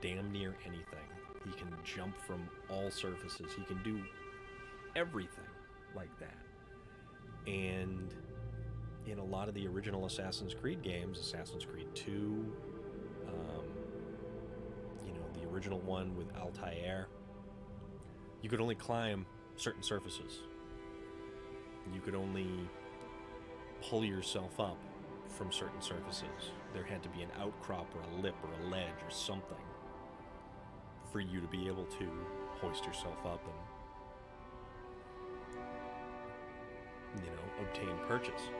damn near anything. He can jump from all surfaces. He can do everything like that. And in a lot of the original Assassin's Creed games, Assassin's Creed 2, you know, the original one with Altair, you could only climb certain surfaces. You could only pull yourself up from certain surfaces. There had to be an outcrop or a lip or a ledge or something for you to be able to hoist yourself up and, you know, obtain purchase.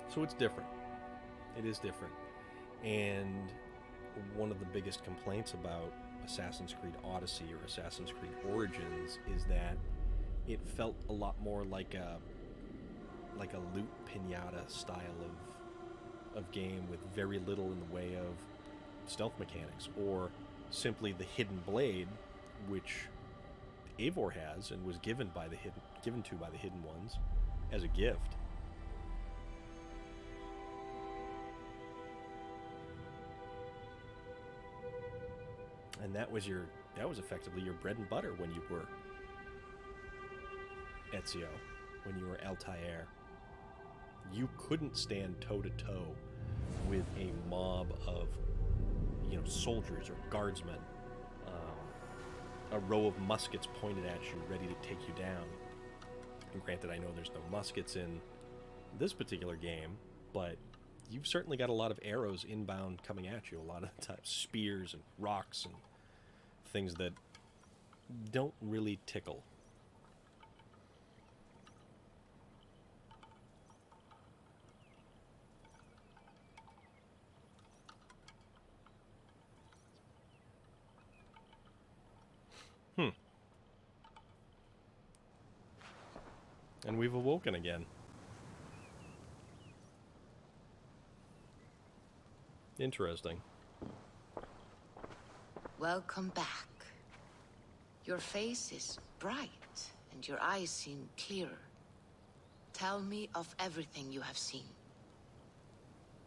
So it's different. It is different. And one of the biggest complaints about Assassin's Creed Odyssey or Assassin's Creed Origins is that it felt a lot more like a loot pinata style of game with very little in the way of stealth mechanics, or simply the hidden blade, which Eivor has and was given to by the Hidden Ones as a gift. And that was effectively your bread and butter when you were Ezio, when you were Altair. You couldn't stand toe to toe with a mob of, you know, soldiers or guardsmen, a row of muskets pointed at you, ready to take you down. And granted, I know there's no muskets in this particular game, but you've certainly got a lot of arrows inbound coming at you, a lot of the time, spears and rocks and things that don't really tickle. And we've awoken again. Interesting. Welcome back. Your face is bright, and your eyes seem clearer. Tell me of everything you have seen.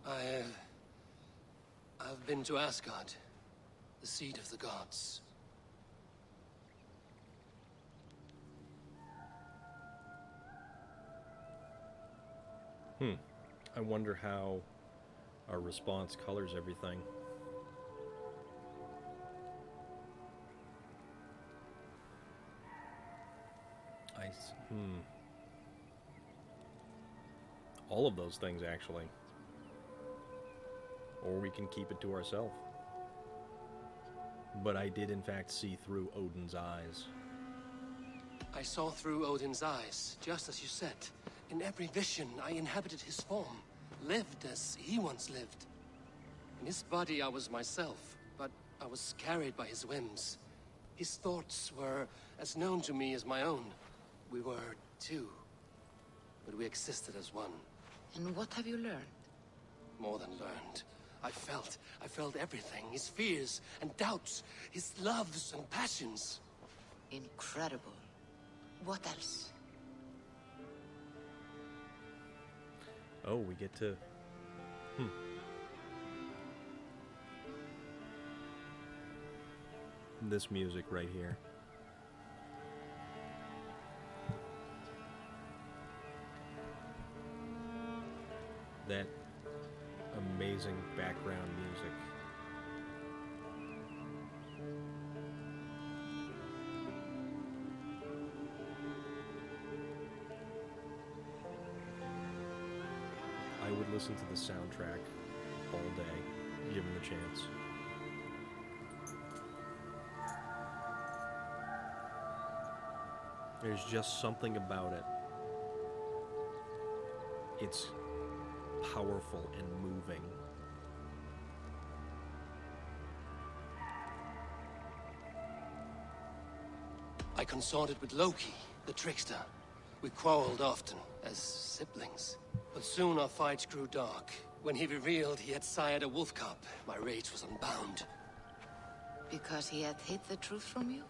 I've been to Asgard, the seat of the gods. I wonder how our response colors everything. All of those things, actually. Or we can keep it to ourselves. But I did, in fact, see through Odin's eyes. I saw through Odin's eyes, just as you said. In every vision, I inhabited his form, lived as he once lived. In his body, I was myself, but I was carried by his whims. His thoughts were as known to me as my own. We were two, but we existed as one. And what have you learned? More than learned. I felt everything. His fears and doubts, his loves and passions. Incredible. What else? Oh, we get to... This music right here. That amazing background music. I would listen to the soundtrack all day, given the chance. There's just something about it. It's powerful and moving. I consorted with Loki, the trickster. We quarreled often, as siblings. But soon our fights grew dark. When he revealed he had sired a wolf cub, my rage was unbound. Because he had hid the truth from you?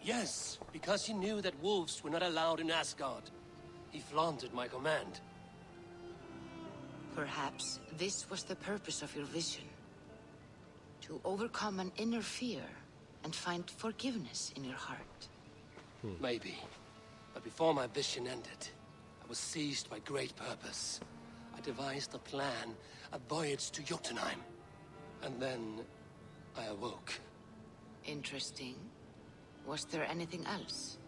Yes, because he knew that wolves were not allowed in Asgard. He flaunted my command. Perhaps this was the purpose of your vision. To overcome an inner fear and find forgiveness in your heart. Maybe. But before my vision ended, I was seized by great purpose. I devised a plan, a voyage to Jotunheim. And then I awoke. Interesting. Was there anything else?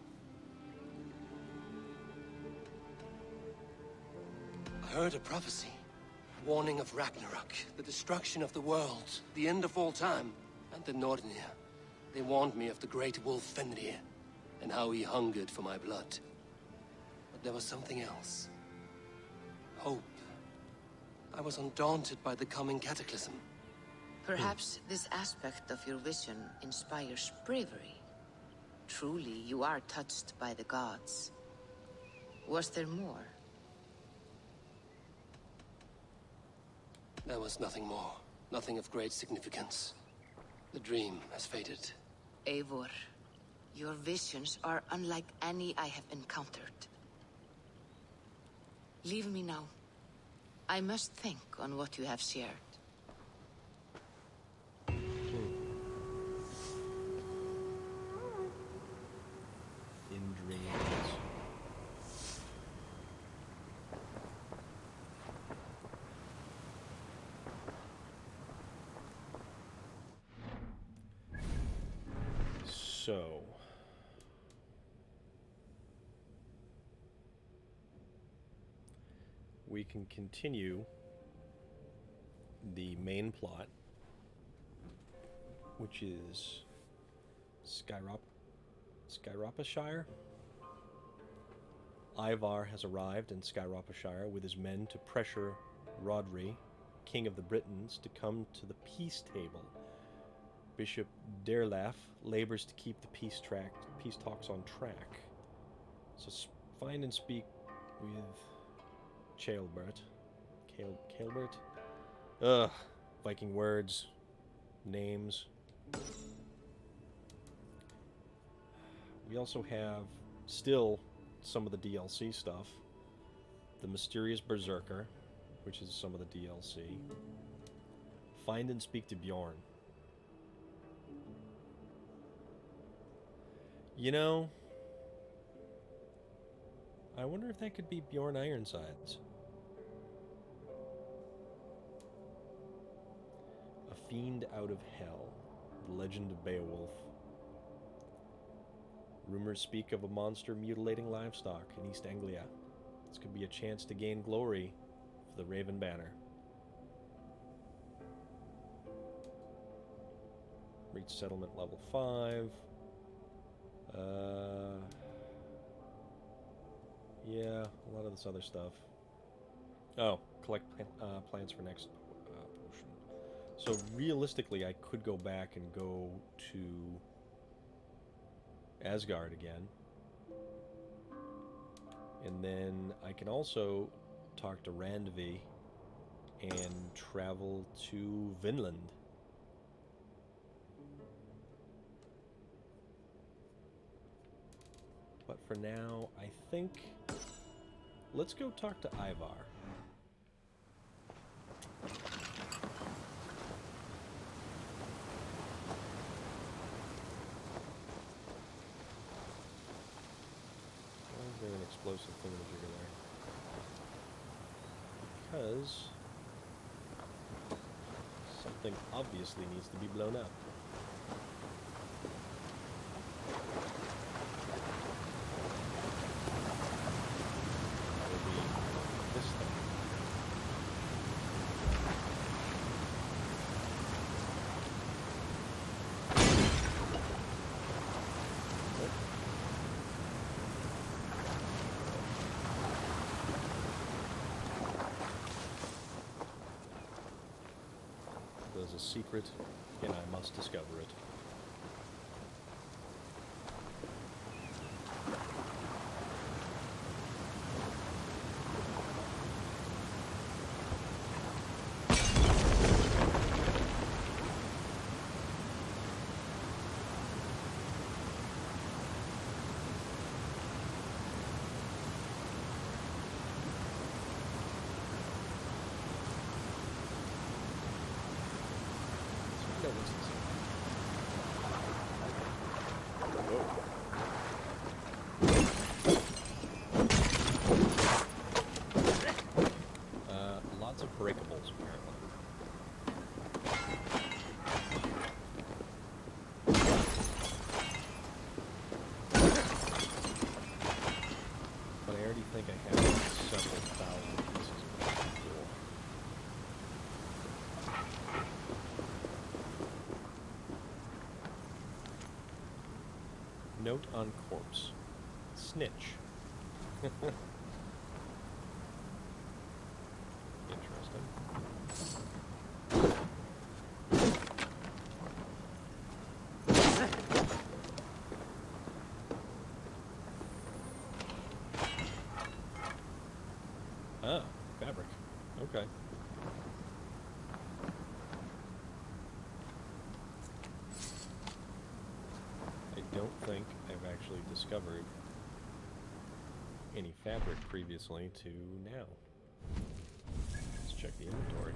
I heard a prophecy. A warning of Ragnarok, the destruction of the world, the end of all time. And the Nornir. They warned me of the great wolf Fenrir, and how he hungered for my blood. But there was something else. Hope. I was undaunted by the coming cataclysm. Perhaps this aspect of your vision inspires bravery. Truly, you are touched by the gods. Was there more? There was nothing more. Nothing of great significance. The dream has faded. Eivor, your visions are unlike any I have encountered. Leave me now. I must think on what you have shared. In dreams. So... we can continue the main plot, which is Skyrapashire. Ivarr has arrived in Skyrapashire with his men to pressure Rhodri, king of the Britons, to come to the peace table. Bishop Derlaf labors to keep the peace talks on track. So find and speak with Ceolbert. Ceolbert? Viking words, names. We also have still some of the DLC stuff. The Mysterious Berserker, which is some of the DLC. Find and speak to Bjorn. You know, I wonder if that could be Bjorn Ironsides. A Fiend Out of Hell. The Legend of Beowulf. Rumors speak of a monster mutilating livestock in East Anglia. This could be a chance to gain glory for the Raven Banner. Reach settlement level 5. Yeah, a lot of this other stuff. Oh, collect plants for next potion. So realistically, I could go back and go to Asgard again. And then I can also talk to Randvi and travel to Vinland. But for now, I think let's go talk to Ivarr. Why is there an explosive thingamajigger there? Because something obviously needs to be blown up. There's a secret, and I must discover it. Lots of breakables, apparently. But I already think I have several thousand pieces of that before. Note on corpse. Snitch. Interesting. Ah, fabric. Okay. I don't think I've actually discovered any fabric previously to now. Let's check the inventory.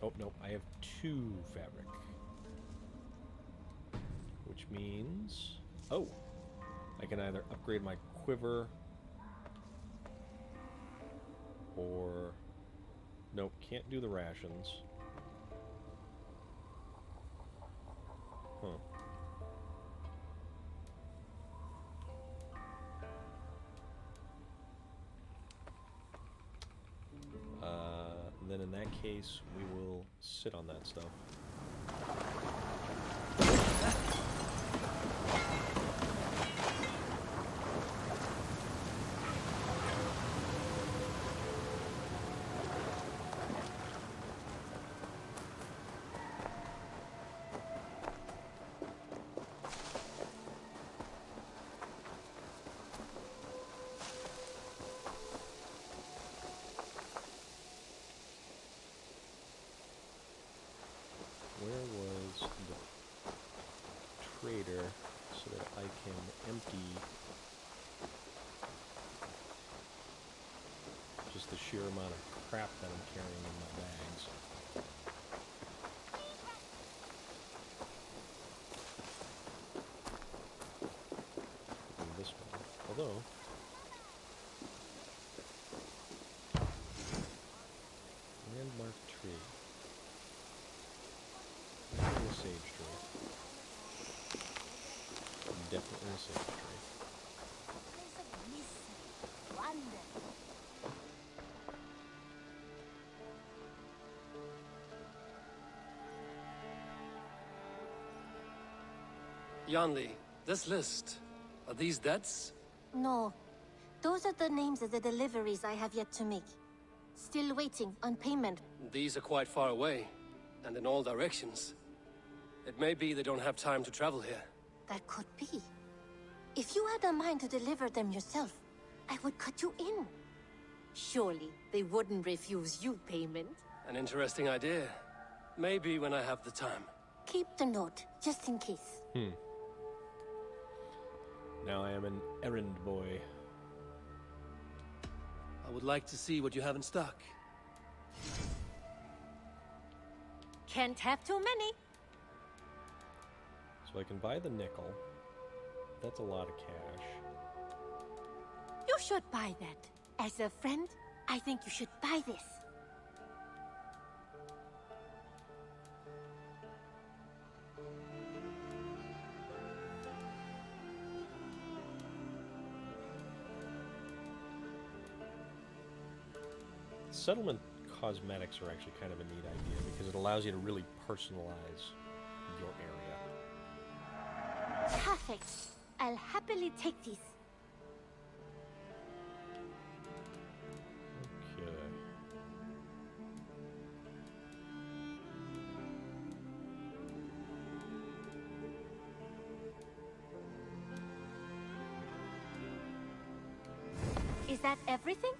Oh, no, I have 2 fabric. Which means... oh! I can either upgrade my quiver or... nope, can't do the rations. Huh. Then in that case, we will sit on that stuff. trader so that I can empty just the sheer amount of crap that I'm carrying in my bags. And this one, although landmark tree, definitely a sage tree, definitely a sage tree. Yanli, this list, are these debts? No. Those are the names of the deliveries I have yet to make. Still waiting on payment. These are quite far away, and in all directions. It may be they don't have time to travel here. That could be. If you had a mind to deliver them yourself, I would cut you in. Surely they wouldn't refuse you payment. An interesting idea. Maybe when I have the time. Keep the note, just in case. Now I am an errand boy. I would like to see what you have in stock. Can't have too many. So I can buy the nickel. That's a lot of cash. You should buy that. As a friend, I think you should buy this. Settlement cosmetics are actually kind of a neat idea because it allows you to really personalize your area. Perfect. I'll happily take these. Okay. Is that everything?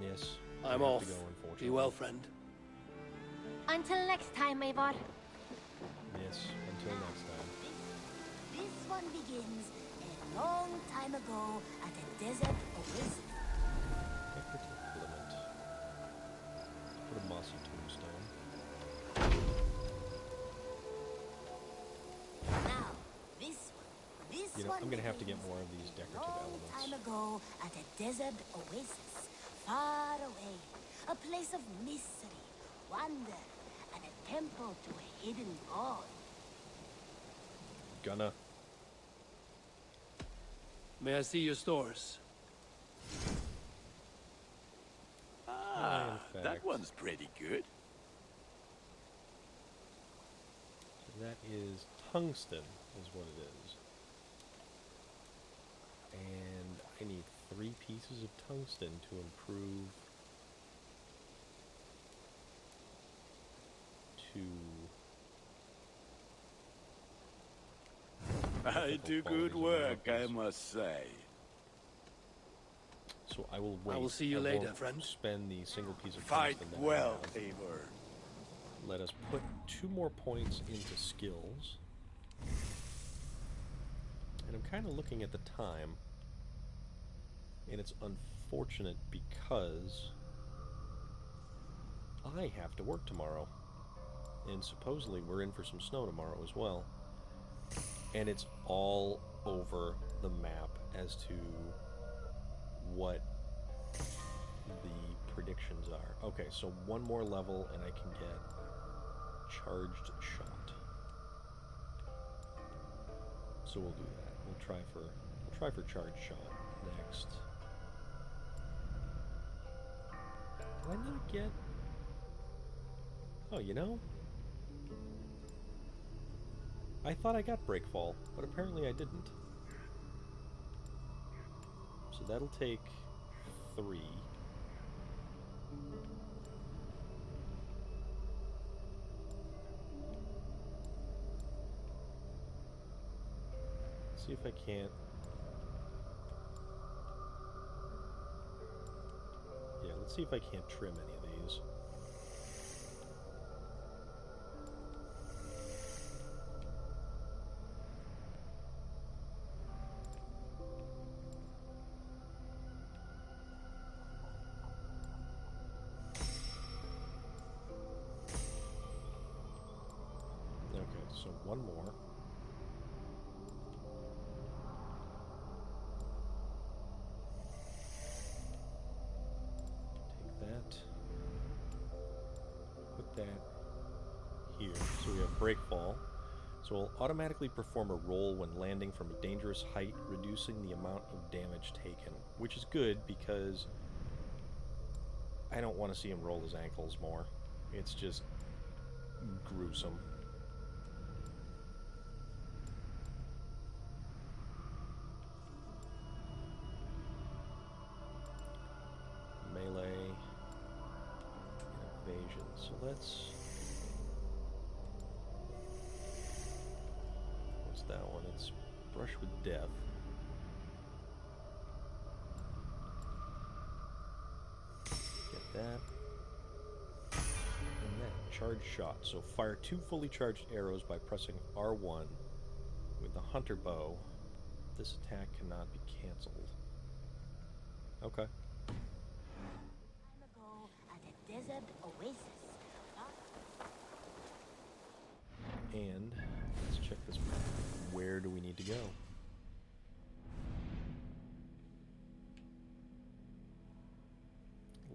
Yes. I'm I have off. to go, unfortunately. Be well, friend. Until next time, Ivarr. Yes, until next time. This one begins a long time ago at a desert oasis. Decorative filament. Put a mossy tombstone. Now, this You know, one I'm gonna have to get begins more of these a decorative long elements. time ago at a desert oasis, far away, a place of mystery, wonder, and a temple to a hidden god. Gonna. May I see your stores? Ah, That one's pretty good. That is tungsten, is what it is. And I need 3 pieces of tungsten to improve to... I do good work, I must say. So I will wait. I will see you later, won't friend. Spend the single piece of Fight tungsten that I well, have. Ivarr. Let us put 2 more points into skills. And I'm kind of looking at the time. And it's unfortunate because I have to work tomorrow. And supposedly we're in for some snow tomorrow as well. And it's all over the map as to what the predictions are. Okay, so 1 more level and I can get charged shot. So we'll do that. We'll try for charged shot next. Did I not get... Oh, you know? I thought I got Breakfall, but apparently I didn't. So that'll take 3. See if I can't... Yeah, let's see if I can't trim any of these. So one more. Take that. Put that here. So we have breakfall. So it'll automatically perform a roll when landing from a dangerous height, reducing the amount of damage taken. Which is good because I don't want to see him roll his ankles more. It's just gruesome. Melee and evasion. So let's... What's that one? It's brush with death. Get that. And then charge shot. So fire 2 fully charged arrows by pressing R1 with the hunter bow. This attack cannot be cancelled. Okay. Time ago at a desert oasis. And let's check this. Where do we need to go?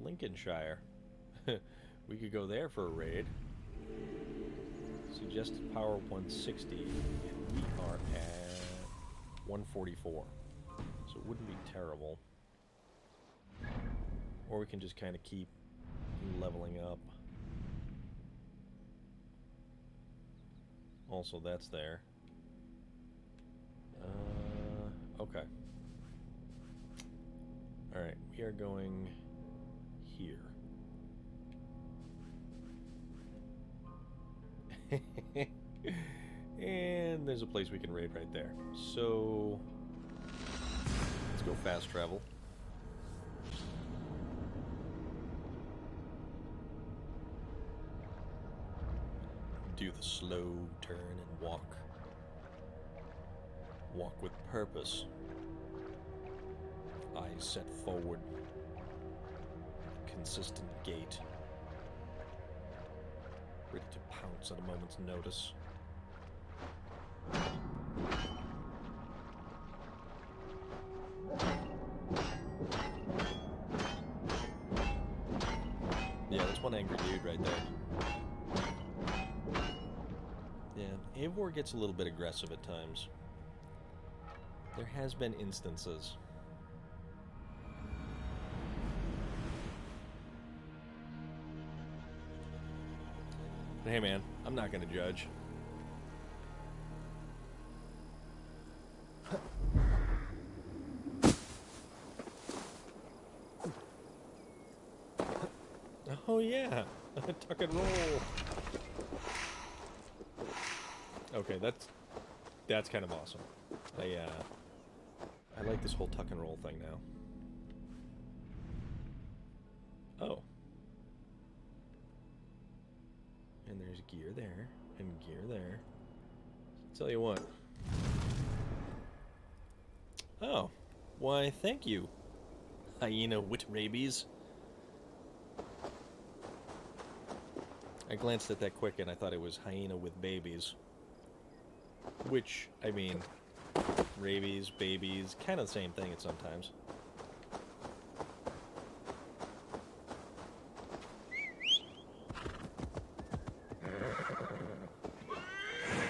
Lincolnshire. We could go there for a raid. Suggested power 160, and we are at 144. So it wouldn't be terrible. Or we can just kind of keep leveling up. Also, that's there. Okay. Alright, we are going here. And there's a place we can raid right there. So, let's go fast travel. Do the slow turn and walk. Walk with purpose. Eyes set forward. Consistent gait. Ready to pounce at a moment's notice. Yeah, that's one angry dude right there. Yeah, Ivarr gets a little bit aggressive at times. There has been instances. But hey man, I'm not gonna judge. Oh yeah, tuck and roll. Okay, that's kind of awesome. I like this whole tuck and roll thing now. Oh. And there's gear there, and gear there. Tell you what. Oh. Why, thank you, hyena wit rabies. I glanced at that quick and I thought it was hyena with babies. Which, I mean, rabies, babies, kind of the same thing at sometimes.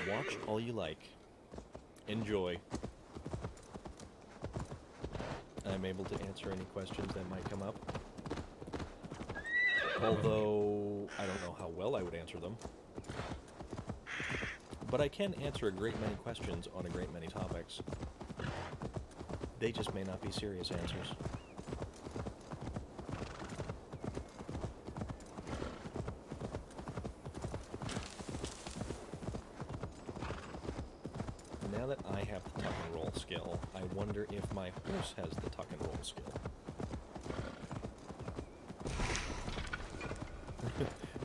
Watch all you like. Enjoy. I'm able to answer any questions that might come up. Although, I don't know how well I would answer them. But I can answer a great many questions on a great many topics. They just may not be serious answers. Now that I have the tuck and roll skill, I wonder if my horse has the tuck and roll skill.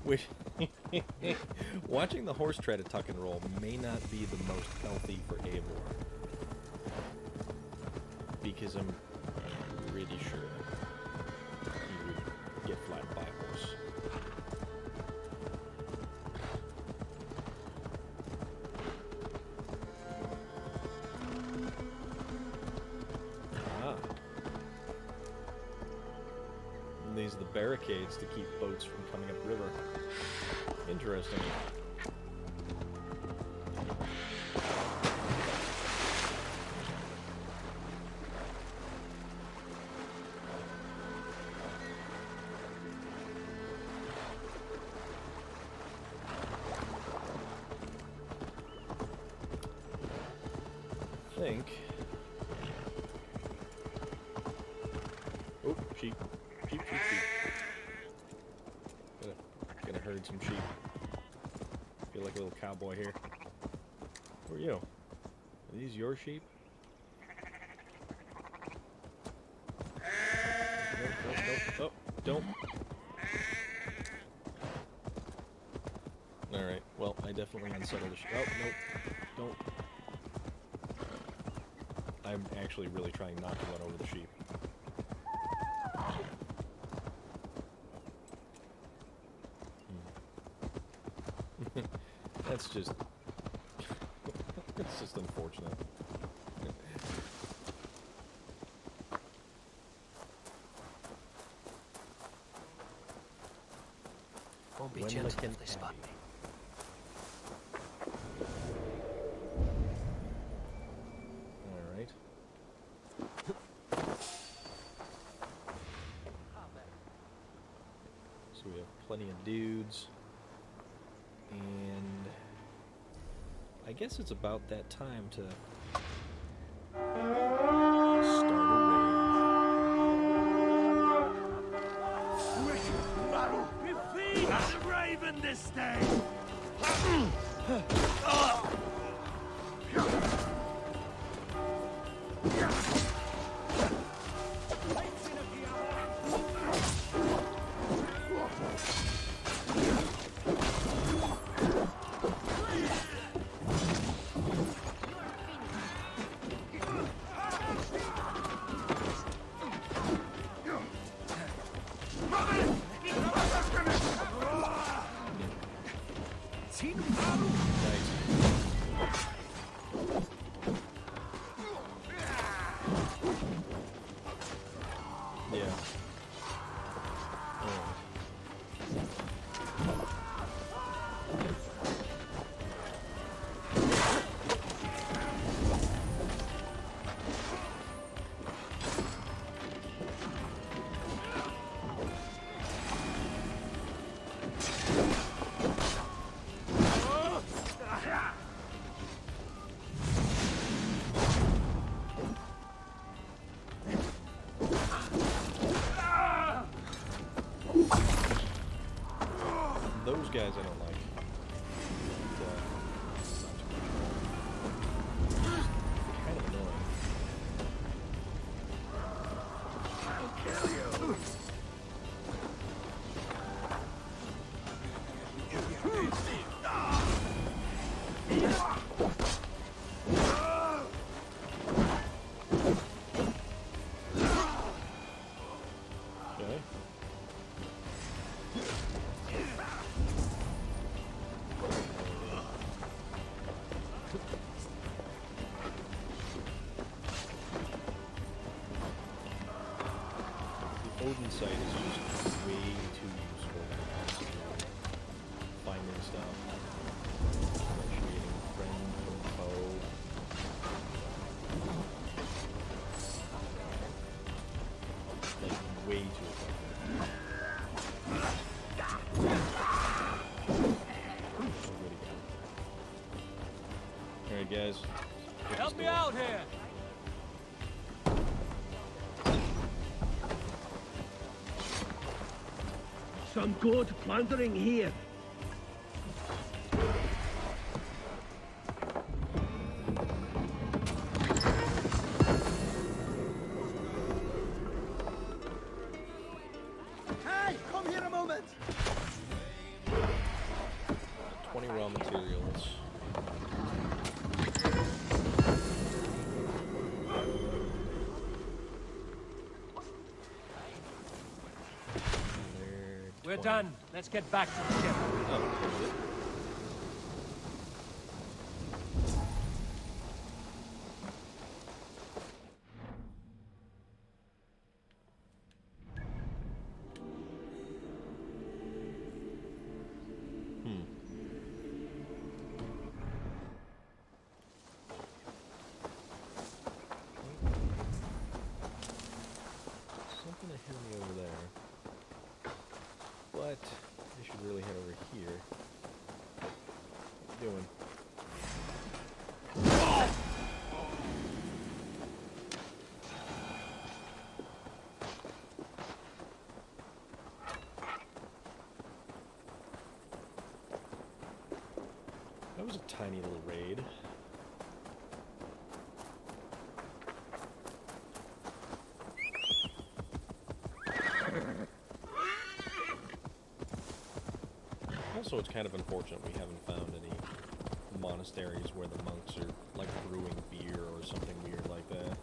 Which, watching the horse try to tuck and roll may not be the most healthy for Ivarr. Because I'm pretty sure he would get flattened by a horse. barricades to keep boats from coming upriver. Interesting. I think. Oh, sheep. Sheep, sheep, sheep. Gonna herd some sheep. Feel like a little cowboy here. Who are you? Are these your sheep? Nope. Oh, don't. Alright, well, I definitely unsettled the sheep. Oh, nope. Don't. I'm actually really trying not to run over the sheep. That's just... it's just unfortunate. Won't be gentle if they spot me. Alright. So we have plenty of dudes. And I guess it's about that time to start a raid. We feed the raven this day! Those guys I don't like. Kind of annoying. I'll kill you! Okay. The Odin site is just way too useful. Finding stuff. Differentiating friend from foe. Like, way too effective. Alright guys. Help me out here! Some good plundering here. Hey, come here a moment. 20 raw materials. We're done. Let's get back to the ship. Oh, is it? tiny little raid. Also, it's kind of unfortunate we haven't found any monasteries where the monks are like brewing beer or something weird like that,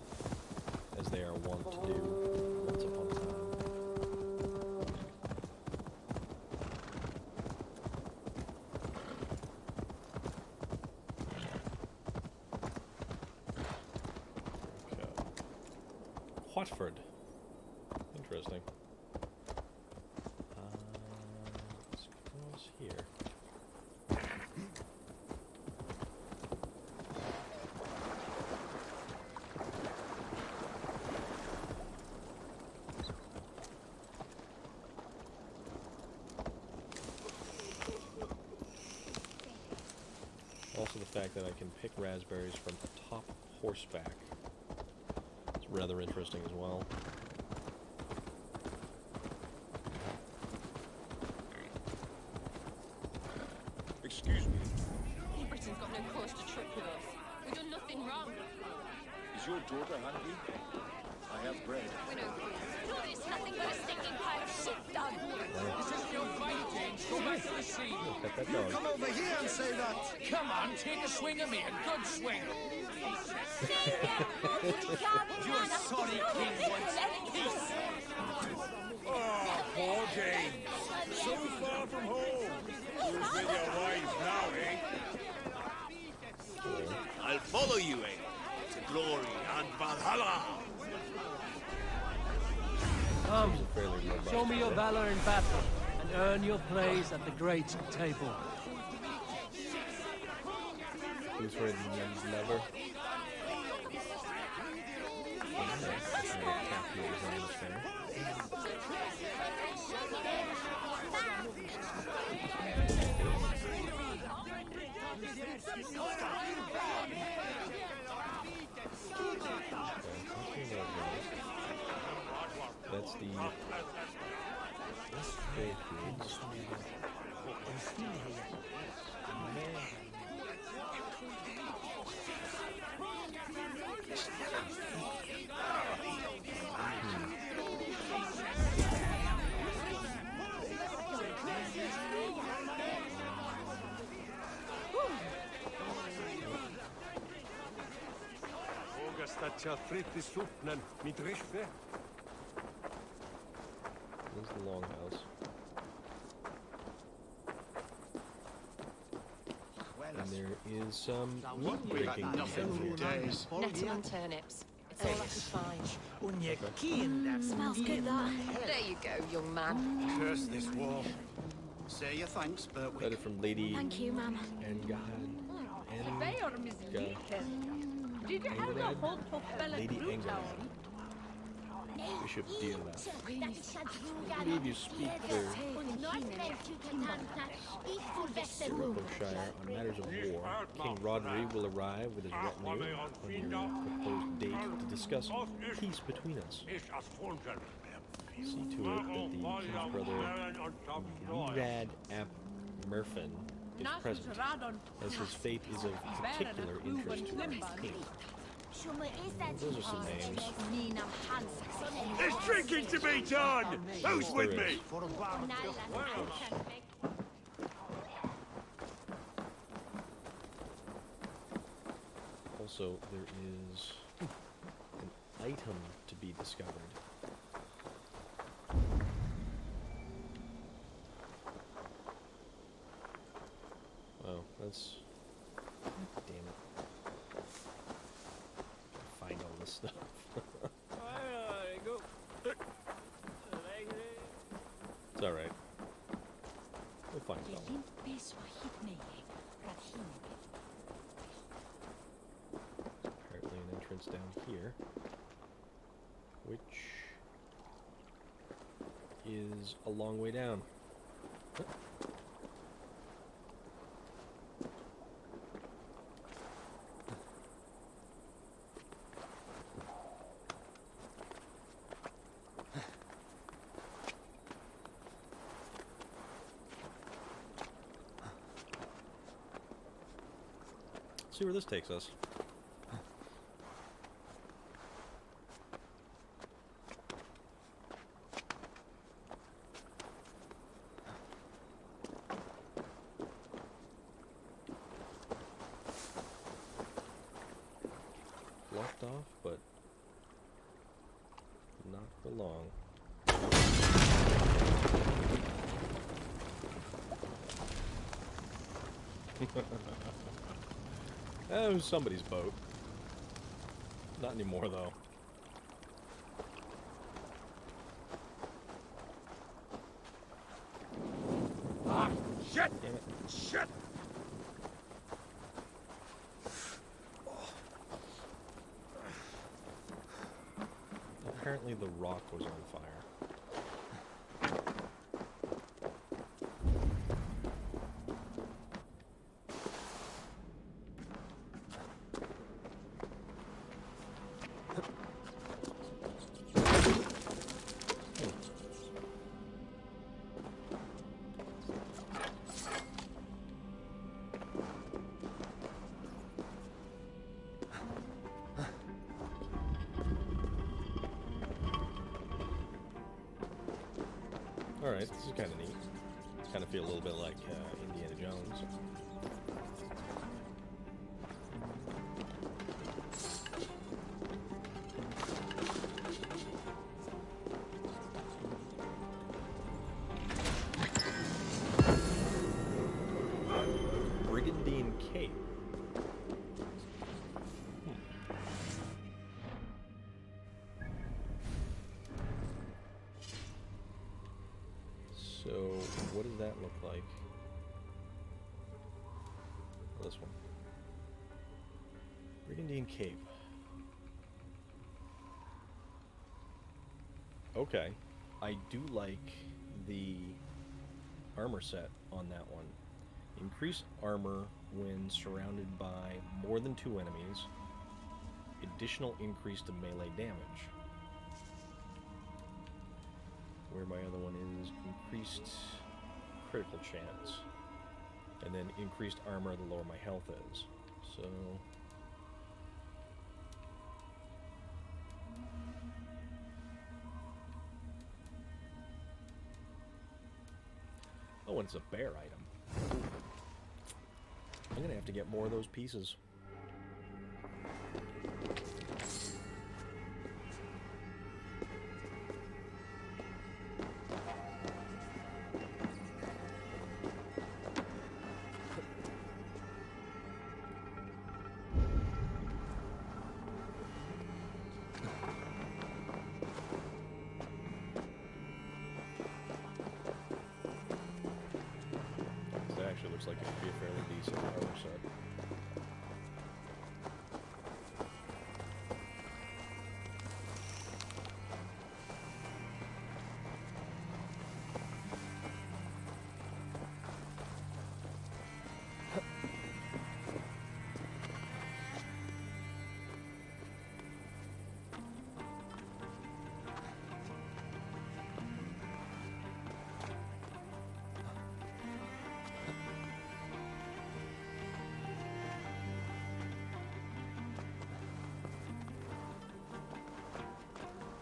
as they are wont to do once upon a time. Okay. Watford. Interesting. Let's cross here. Also the fact that I can pick raspberries from atop horseback. It's rather interesting as well. Excuse me. Britain's got no cause to trip with us. We've done nothing wrong. Is your daughter hungry? I have bread. We know Queen. It's nothing but a stinking pile of shit done. This isn't your fight, James. Go back to the sea. Pet that You dog. come over here and say that. Come on, take a swing at me. A good swing. Your sorry king wants peace. Oh, poor James. So far from home. Who's with your wife now, eh? I'll follow you, eh? To glory and Valhalla. Come, Seems a fairly robust show me your guy. valor in battle, and earn your place at the great table. Who's ready to use lever? That's the trade goods. There's the longhouse. And there is some meat breaking days. Nettle and turnips. It's all I could find. Smells good, that. There you go, young man. Curse this war. Say your thanks, Bertwick. Letter from Lady Thank you, ma'am. Lady Engelhard. Bishop Dearland. I believe you speak for Ceolbert on matters of war. King Rhodri will arrive with his retinue on your proposed date to discuss peace between us. See to it that the king's brother Ivarr ap Merfin is present, as his fate is of particular interest to the king. Those are some names. There's drinking to be done! Who's with me? Also, there is an item to be discovered. Wow, that's... Damn it. Find all this stuff. It's alright. We'll find it all. Apparently an entrance down here, which is a long way down. Huh? see where this takes us. Blocked off, but not for long. That was somebody's boat. Not anymore, though. Ah, shit! Damn it. Shit! Apparently the rock was on fire. Alright, this is kind of neat. Kind of feel a little bit like Indiana Jones. Brigandine Cape. So, what does that look like? Oh, this one. Brigandine Cape. Okay. I do like the armor set on that one. Increased armor when surrounded by more than 2 enemies. Additional increase to melee damage. Where my other one is increased critical chance. And then increased armor the lower my health is. So... oh, and it's a bear item. I'm gonna have to get more of those pieces. Looks like it could be a fairly decent armor set.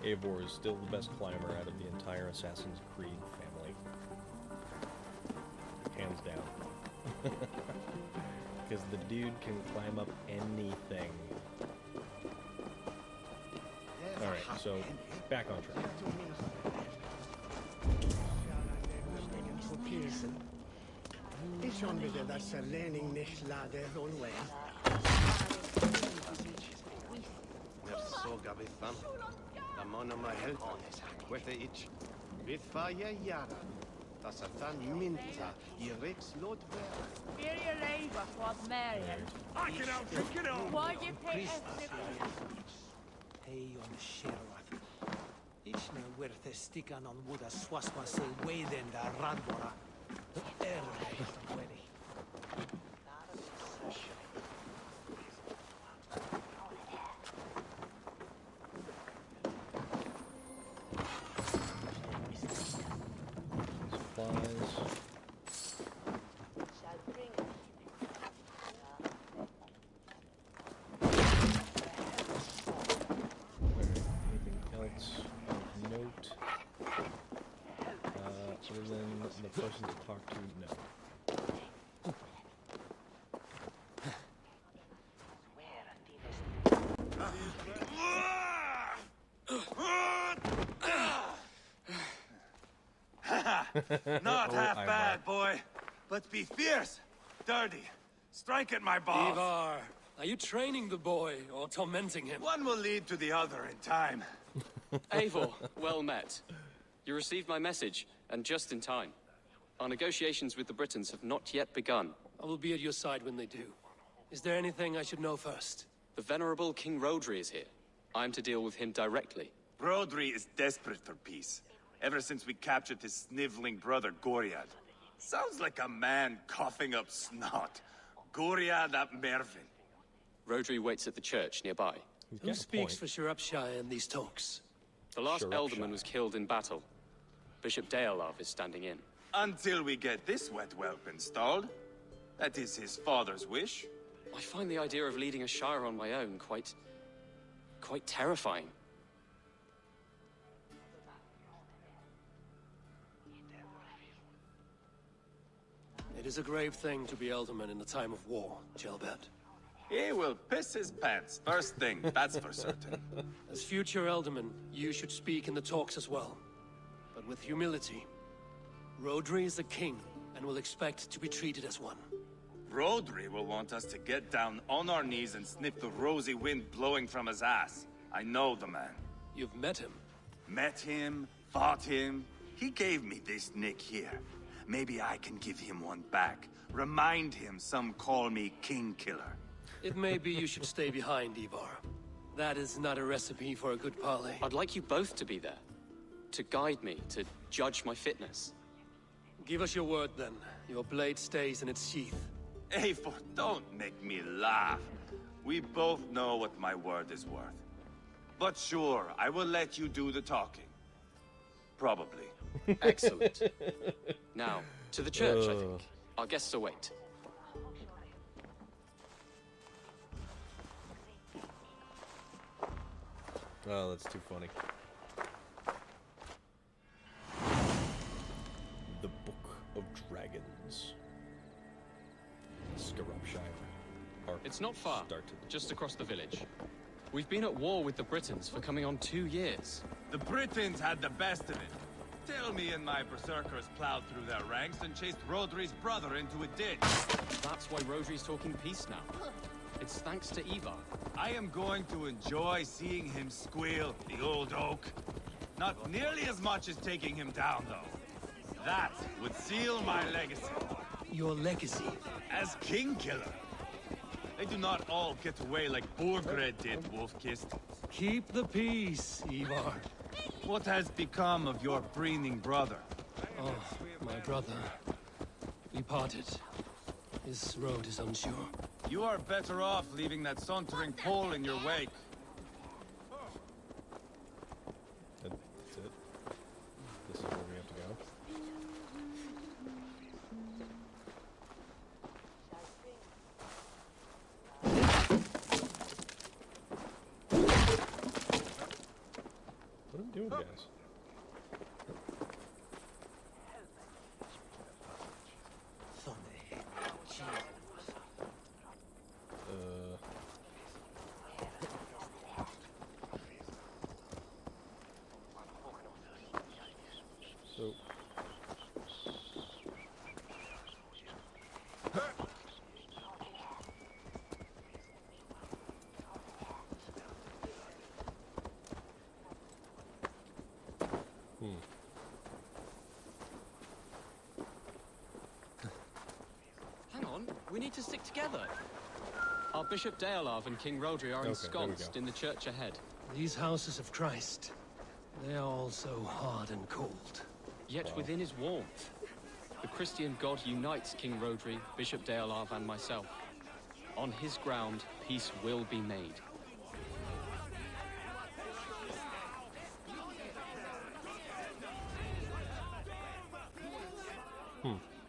Eivor is still the best climber out of the entire Assassin's Creed family. Hands down. Because the dude can climb up anything. Alright, so back on track. Damon my health with the itch. With fire yara. Das Satan minta. Rex lot ver. Here you leave us was Marion. I can out drink it all. Why you pay us? Hey on the Sherwood. Ich ne worth a stick on wood a swasma say way then the Randbora. talk to? No. Not Oh, half Ivarr. bad, boy. But be fierce, dirty. Strike at my balls. Ivarr, are you training the boy or tormenting him? One will lead to the other in time. Eivor, well met. You received my message, and just in time. Our negotiations with the Britons have not yet begun. I will be at your side when they do. Is there anything I should know first? The venerable King Rhodri is here. I am to deal with him directly. Rhodri is desperate for peace. Ever since we captured his sniveling brother, Goriad. Sounds like a man coughing up snot. Goriad ap Mervin. Rhodri waits at the church nearby. Who speaks for Shropshire in these talks? The last Shropshire. alderman was killed in battle. Bishop Deolav is standing in. Until we get this wet whelp installed. That is his father's wish. I find the idea of leading a shire on my own quite terrifying. It is a grave thing to be alderman in a time of war, Ceolbert. He will piss his pants, first thing, that's for certain. As future alderman, you should speak in the talks as well. But with humility. Rhodri is a king, and will expect to be treated as one. Rhodri will want us to get down on our knees and sniff the rosy wind blowing from his ass. I know the man. You've met him? Met him, fought him. He gave me this nick here. Maybe I can give him one back. Remind him some call me King Killer. It may be you should stay behind, Ivarr. That is not a recipe for a good parley. I'd like you both to be there. To guide me, to judge my fitness. Give us your word, then. Your blade stays in its sheath. Eivor, don't make me laugh. We both know what my word is worth. But sure, I will let you do the talking. Probably. Excellent. Now, to the church, I think. Our guests await. Oh, that's too funny. The Book of Dragons. Shropshire. It's not far, Started. just across the village. We've been at war with the Britons for coming on 2 years. The Britons had the best of it. Tell me and my berserkers plowed through their ranks and chased Rhodri's brother into a ditch. That's why Rhodri's talking peace now. It's thanks to Ivarr. I am going to enjoy seeing him squeal, the old oak. Not nearly as much as taking him down, though. That would seal my legacy. Your legacy? As King Killer. They do not all get away like Borgred did, Wolf-Kissed. Keep the peace, Ivarr. What has become of your preening brother? Oh, my brother. We parted. His road is unsure. You are better off leaving that sauntering pole in your wake. That's it. This is where we have to go. What are we doing, guys? So... Hang on, we need to stick together. Our Bishop Deolav and King Rhodri are ensconced in the church ahead. These houses of Christ, they are all so hard and cold. Yet within is warmth. The Christian God unites King Rhodri, Bishop Deolav, and myself. On his ground, peace will be made.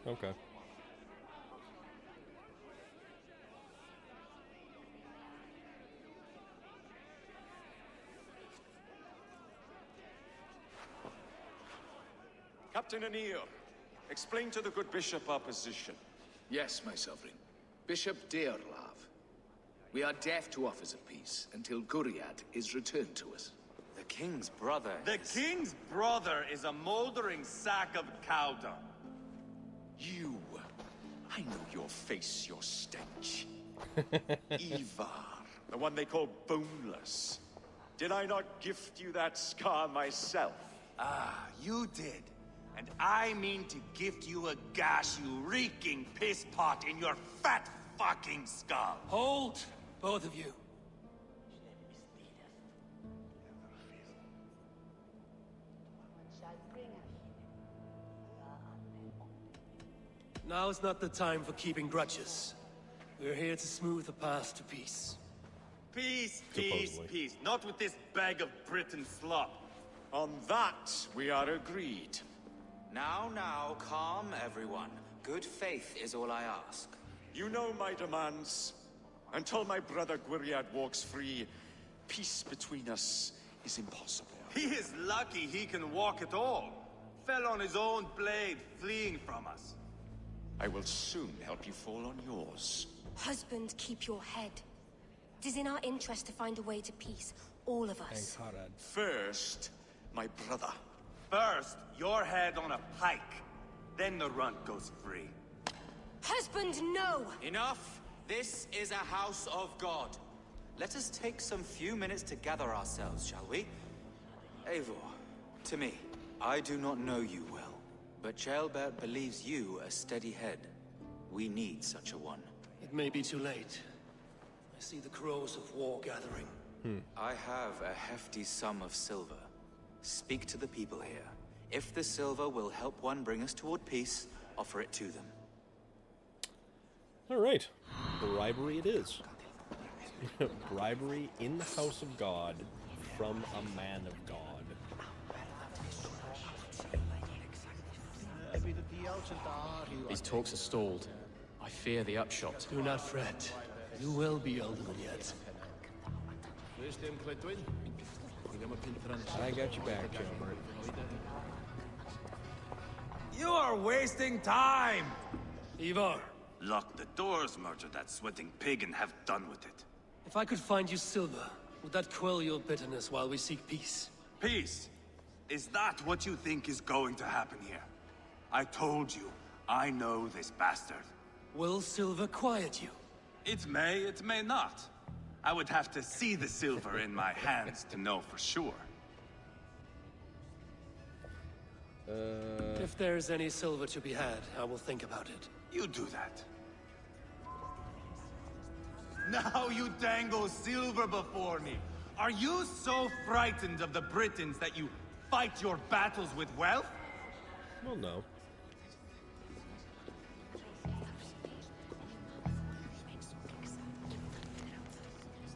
Okay. Captain Anil, Explain to the good bishop our position. Yes, my sovereign. Bishop Deorlav. We are deaf to offers of peace until Guriad is returned to us. The king's brother. The king's brother is a moldering sack of cow dung. You. I know your face, your stench. Ivarr, the one they call boneless. Did I not gift you that scar myself? Ah, you did. And I mean to gift you a gash, you reeking piss pot in your fat fucking skull. Hold, both of you. Now's not the time for keeping grudges. We're here to smooth the path to peace. Peace, peace, peace. Not with this bag of Britain slop. On that, we are agreed. Now, calm everyone. Good faith is all I ask. You know my demands. Until my brother Gwiriad walks free, peace between us is impossible. He is lucky he can walk at all. Fell on his own blade, fleeing from us. I will soon help you fall on yours. Husband, keep your head. It is in our interest to find a way to peace, all of us. First, my brother. First, your head on a pike. Then the runt goes free. Husband, no! Enough! This is a house of God. Let us take some few minutes to gather ourselves, shall we? Eivor, to me, I do not know you well, but Ceolbert believes you a steady head. We need such a one. It may be too late. I see the crows of war gathering. I have a hefty sum of silver. Speak to the people here. If the silver will help one bring us toward peace, offer it to them. All right. Bribery it is. Bribery in the house of God from a man of God. These talks are stalled. I fear the upshot. Do not fret. You will be alderman yet. I got you back, Ceolbert. You are wasting time! Ivarr. Lock the doors, murder that sweating pig, and have done with it. If I could find you silver, would that quell your bitterness while we seek peace? Peace? Is that what you think is going to happen here? I told you, I know this bastard. Will silver quiet you? It may not. I would have to see the silver in my hands to know for sure. If there's any silver to be had, I will think about it. You do that. Now you dangle silver before me. Are you so frightened of the Britons that you fight your battles with wealth? Well, no.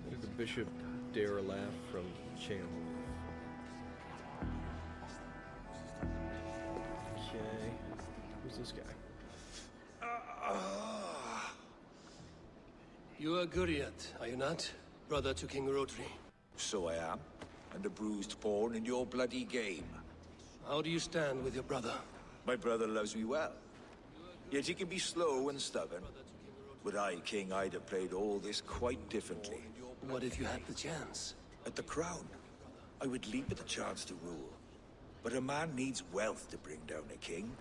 There's a Bishop Deorlav from Ceolbert. Okay. Who's this guy? You are Guriad, are you not? Brother to King Rhodri. So I am, and a bruised pawn in your bloody game. How do you stand with your brother? My brother loves me well. Yet he can be slow and stubborn. Were I king, I'd have played all this quite differently. What if you had the chance? At the crown, I would leap at the chance to rule. But a man needs wealth to bring down a king.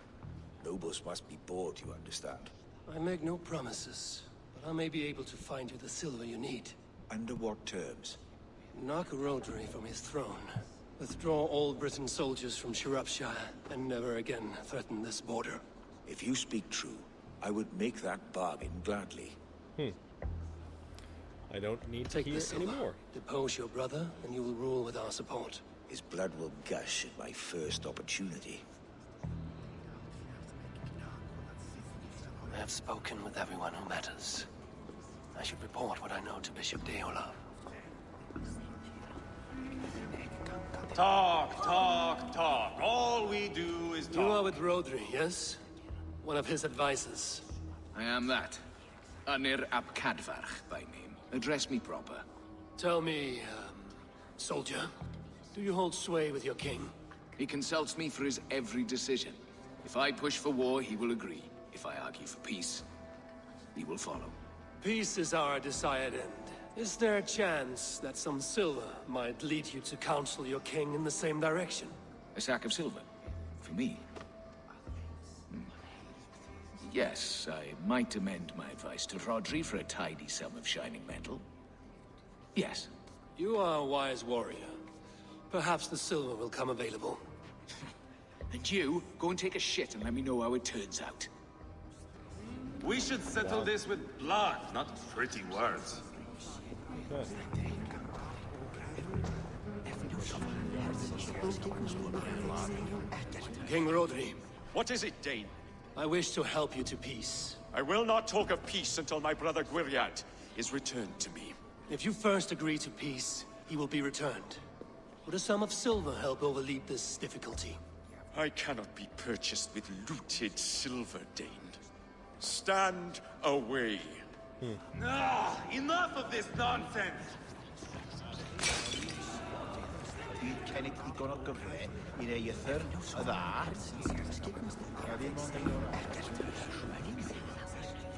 Nobles must be bought, you understand. I make no promises, but I may be able to find you the silver you need. Under what terms? Knock Rhodri from his throne. Withdraw all Britain soldiers from Shropshire, and never again threaten this border. If you speak true, I would make that bargain gladly. I don't need to Take hear the silver. anymore. Depose your brother, and you will rule with our support. His blood will gush at my first opportunity. I have spoken with everyone who matters. I should report what I know to Bishop Deorlav. Talk, talk, talk. All we do is talk. You are with Rhodri, yes? One of his advisors. I am that. Anir ap Cadvarch by name. Address me proper. Tell me, soldier, do you hold sway with your king? He consults me for his every decision. If I push for war, he will agree. If I argue for peace, he will follow. Peace is our desired end. Is there a chance that some silver might lead you to counsel your king in the same direction? A sack of silver? For me? Yes, I might amend my advice to Rhodri for a tidy sum of shining metal. Yes. You are a wise warrior. Perhaps the silver will come available. And you, go and take a shit and let me know how it turns out. We should settle this with blood, not pretty words. King Rhodri. What is it, Dane? I wish to help you to peace. I will not talk of peace until my brother Gwiriad is returned to me. If you first agree to peace, he will be returned. Would a sum of silver help overleap this difficulty? I cannot be purchased with looted silver, Dane. Stand away. Enough of this nonsense!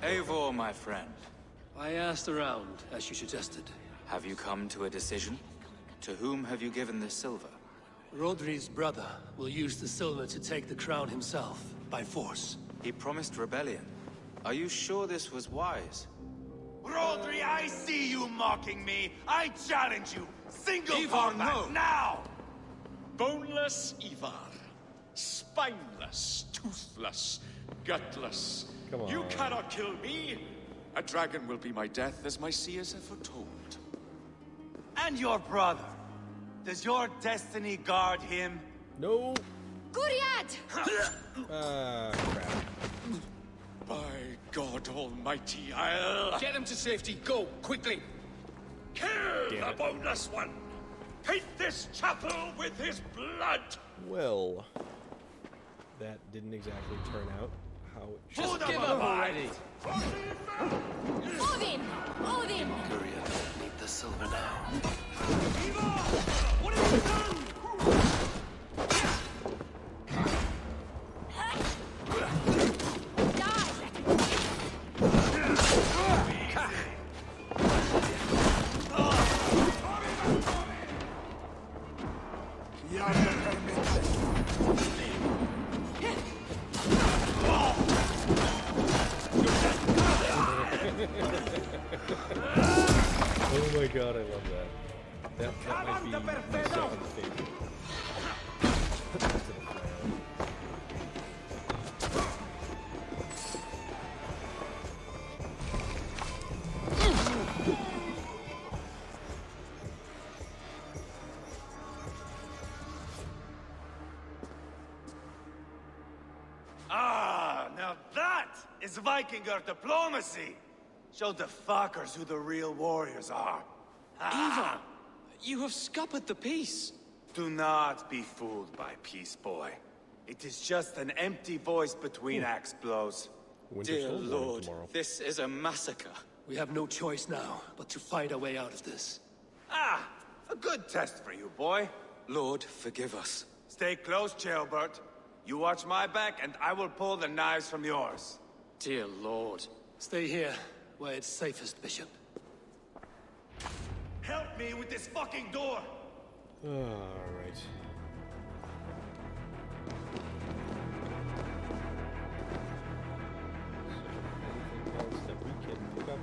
Eivor, my friend. I asked around, as you suggested. Have you come to a decision? To whom have you given this silver? Rhodri's brother will use the silver to take the crown himself, by force. He promised rebellion. Are you sure this was wise? Rhodri, I see you mocking me! I challenge you! Single Ivarr, combat, no. now! Boneless Ivarr. Spineless, toothless, gutless. Come on. You cannot kill me! A dragon will be my death, as my seers have foretold. And your brother. Does your destiny guard him? No. Gwiriad! Crap. By God Almighty, I'll... Get him to safety, go, quickly! Kill the boneless one! Paint this chapel with his blood! Well, that didn't exactly turn out how it should. Just give up already! Odin! Odin! Gwiriad, need the silver now. What have you done? Oh my god, I love that. That might be my second favorite. Now that is Vikinger diplomacy! Show the fuckers who the real warriors are. Ivarr! You have scuppered the peace! Do not be fooled by peace, boy. It is just an empty voice between axe blows. Dear Lord, this is a massacre. We have no choice now, but to fight our way out of this. A good test for you, boy. Lord, forgive us. Stay close, Ceolbert. You watch my back, and I will pull the knives from yours. Dear Lord. Stay here, where it's safest, Bishop. Help me with this fucking door! Alright. So, anything else that we can pick up?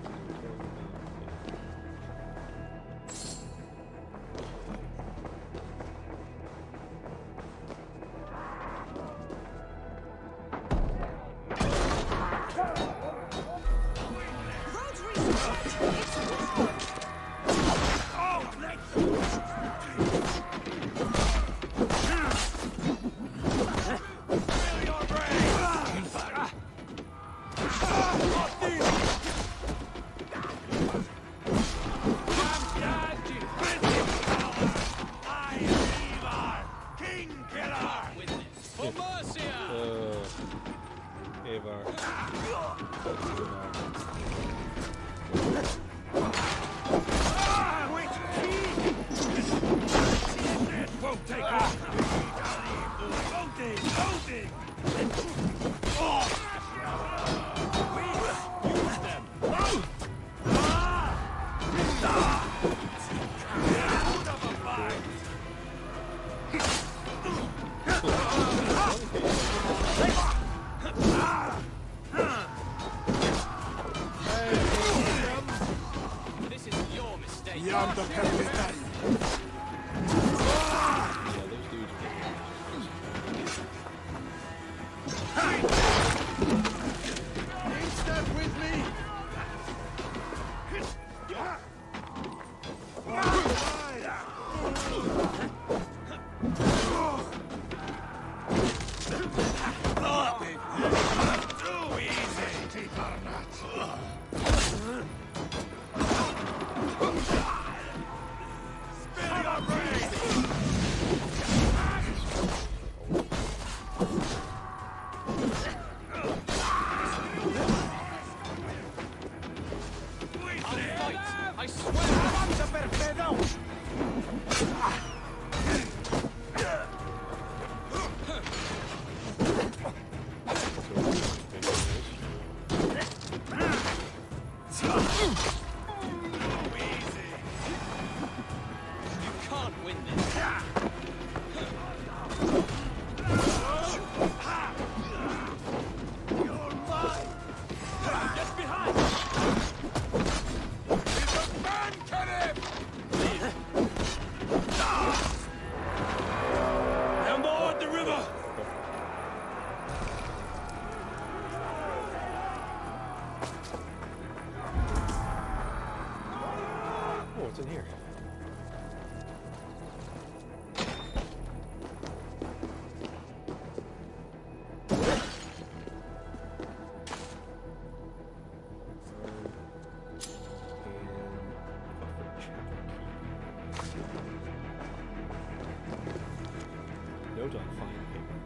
Note on fine paper.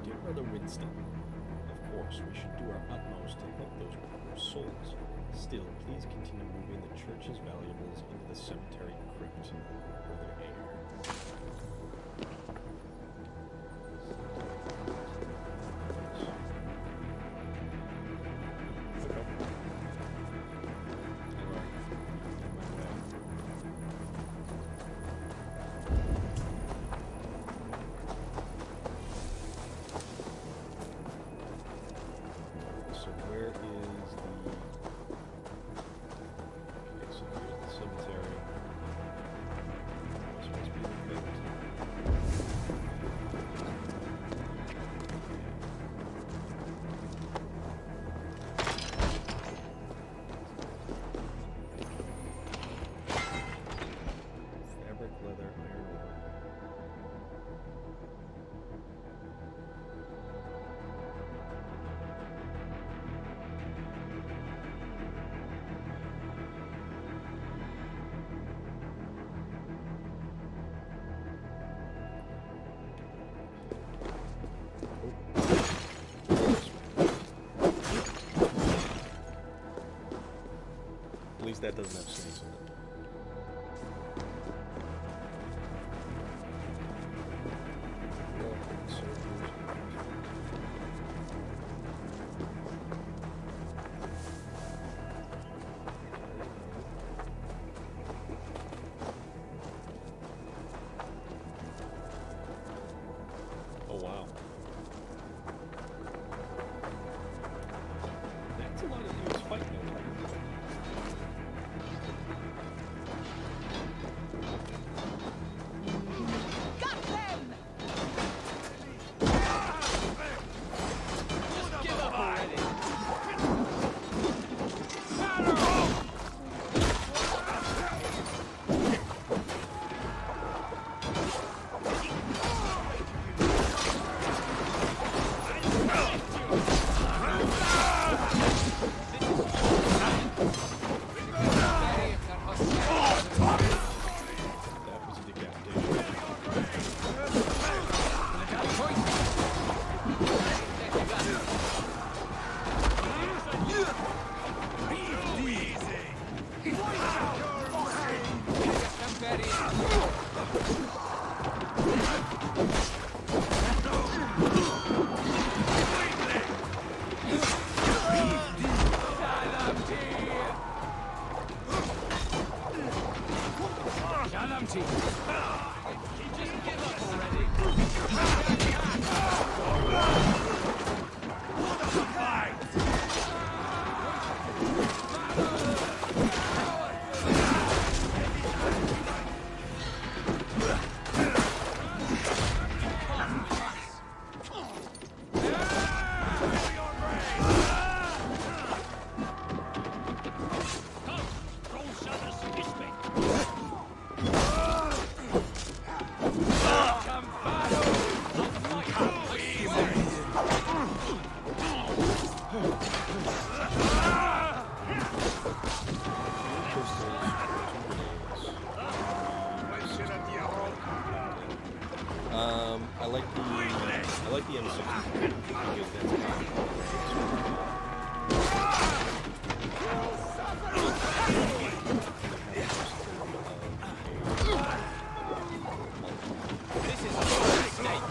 Dear Brother Winston, of course, we should do our utmost to help those poor souls. Still, please continue moving the church's valuables into the cemetery crypt, where they're heir. At least that doesn't have snakes in it. Oh wow. That's a lot of dudes fighting over here. like the M60 because that's This is a mistake.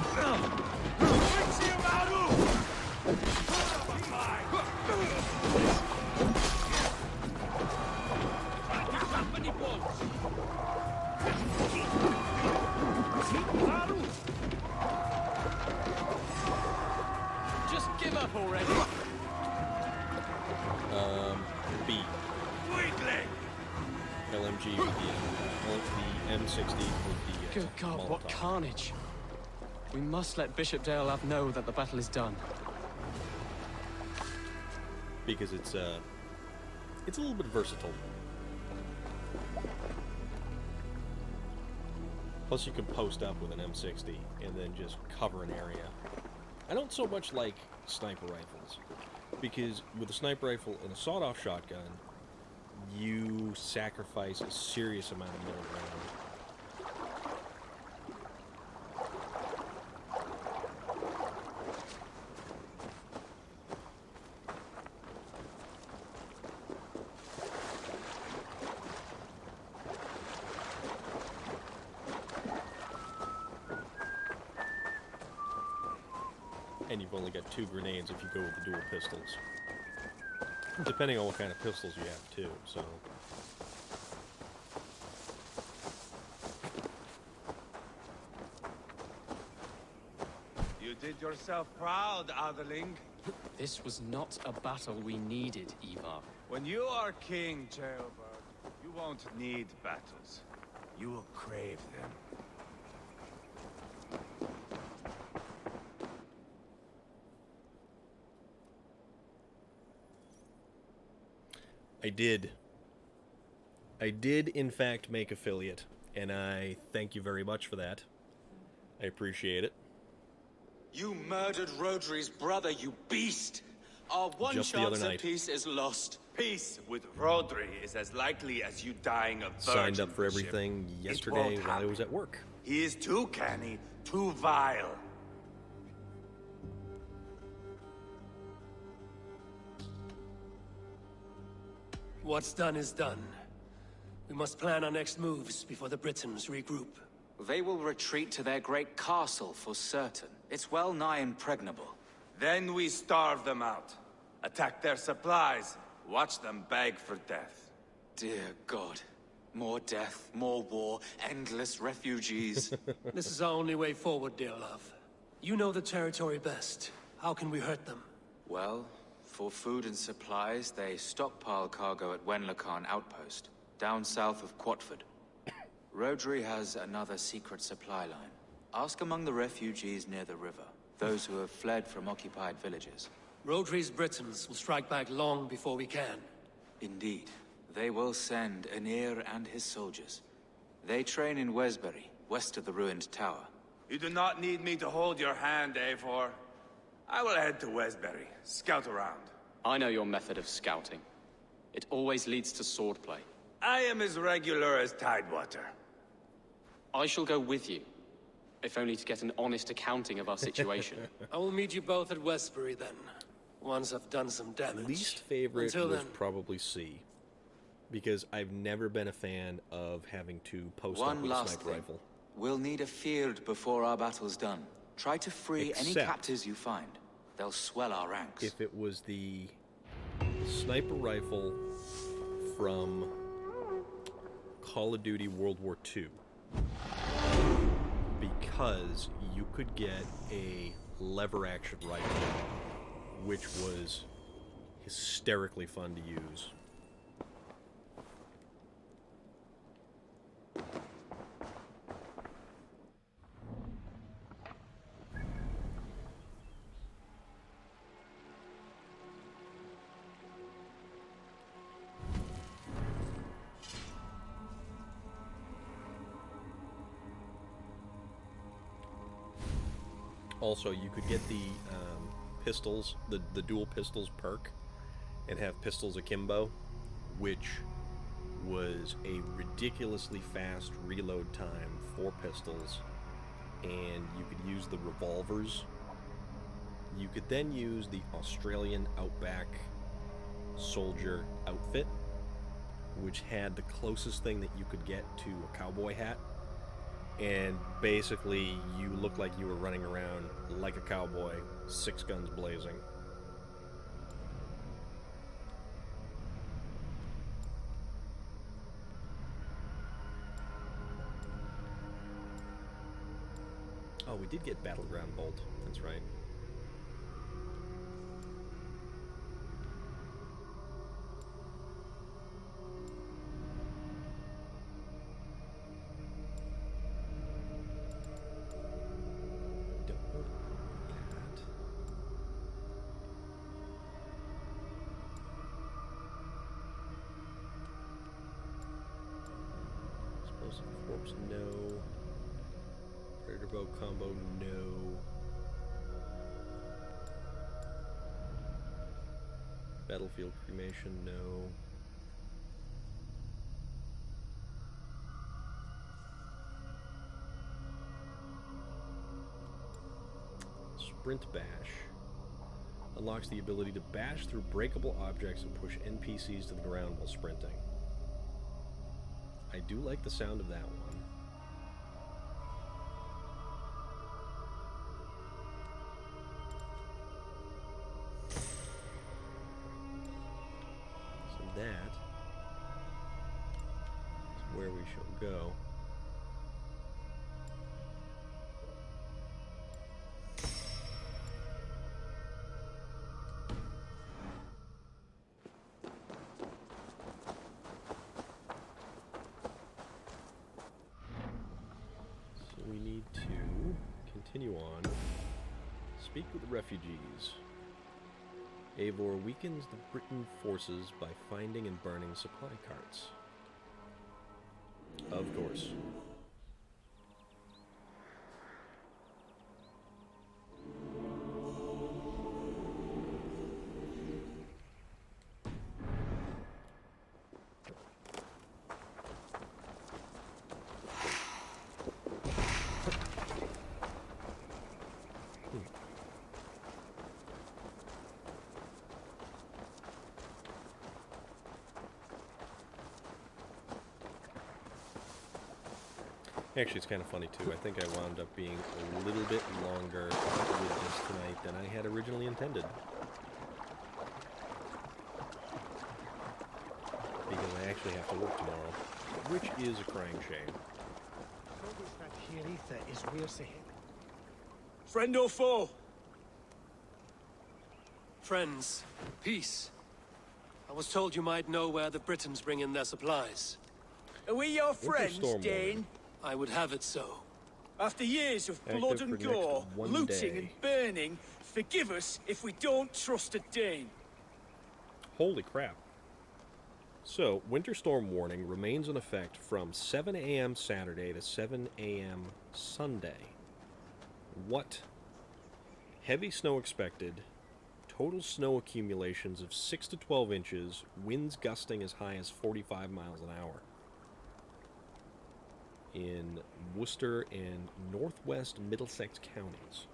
Just give up already. B. LMG with the M60 with the Good God, what Molotov. carnage. We must let Bishop Deolav know that the battle is done. Because it's a little bit versatile. Plus you can post up with an M60 and then just cover an area. I don't so much like sniper rifles, because with a sniper rifle and a sawed-off shotgun, you sacrifice a serious amount of middle ground. And you've only got 2 grenades if you go with the dual pistols. Depending on what kind of pistols you have, too, so... You did yourself proud, Atheling. This was not a battle we needed, Ivarr. When you are king, Ceolbert, you won't need battles. You will crave them. I did, in fact, make affiliate, and I thank you very much for that. I appreciate it. You murdered Rhodri's brother, you beast! Our one Just the other chance at night. peace is lost. Peace with Rhodri is as likely as you dying of Signed up for virginship. everything It yesterday won't while I happen. was at work. He is too canny, too vile. What's done is done. We must plan our next moves before the Britons regroup. They will retreat to their great castle for certain. It's well nigh impregnable. Then we starve them out. Attack their supplies. Watch them beg for death. Dear God. More death, more war, endless refugees. This is our only way forward, Deolav. You know the territory best. How can we hurt them? Well, for food and supplies, they stockpile cargo at Wenlacan Outpost, down south of Quatford. Rhodri has another secret supply line. Ask among the refugees near the river, those who have fled from occupied villages. Rhodri's Britons will strike back long before we can. Indeed. They will send Aenir and his soldiers. They train in Wesbury, west of the ruined tower. You do not need me to hold your hand, Eivor. I will head to Wesbury, scout around. I know your method of scouting. It always leads to swordplay. I am as regular as Tidewater. I shall go with you, if only to get an honest accounting of our situation. I will meet you both at Westbury then, once I've done some damage. Least favorite Until was then, probably C, because I've never been a fan of having to post up One with a last sniper thing. rifle. We'll need a field before our battle's done. Try to free any Except- captives you find. They'll swell our ranks. If it was the sniper rifle from Call of Duty World War II, because you could get a lever action rifle, which was hysterically fun to use. Also, you could get the pistols, the dual pistols perk, and have pistols akimbo, which was a ridiculously fast reload time for pistols, and you could use the revolvers. You could then use the Australian Outback soldier outfit, which had the closest thing that you could get to a cowboy hat. And basically, you looked like you were running around like a cowboy, 6 guns blazing. Oh, we did get Battleground Bolt. That's right. Corpse, no. Predator bow combo, no. Battlefield cremation, no. Sprint bash. Unlocks the ability to bash through breakable objects and push NPCs to the ground while sprinting. I do like the sound of that one. So that is where we shall go. We need to continue on. Speak with the refugees. Eivor weakens the Briton forces by finding and burning supply carts. Of course. Actually, it's kind of funny, too. I think I wound up being a little bit longer with this tonight than I had originally intended. Because I actually have to work tomorrow, which is a crying shame. Friend or foe? Friends, peace. I was told you might know where the Britons bring in their supplies. Are we your friends, Dane? I would have it so. After years of blood and gore, looting and burning, forgive us if we don't trust a Dane. Holy crap. So, winter storm warning remains in effect from 7 a.m. Saturday to 7 a.m. Sunday. What? Heavy snow expected. Total snow accumulations of 6 to 12 inches. Winds gusting as high as 45 miles an hour. In Worcester and northwest Middlesex counties.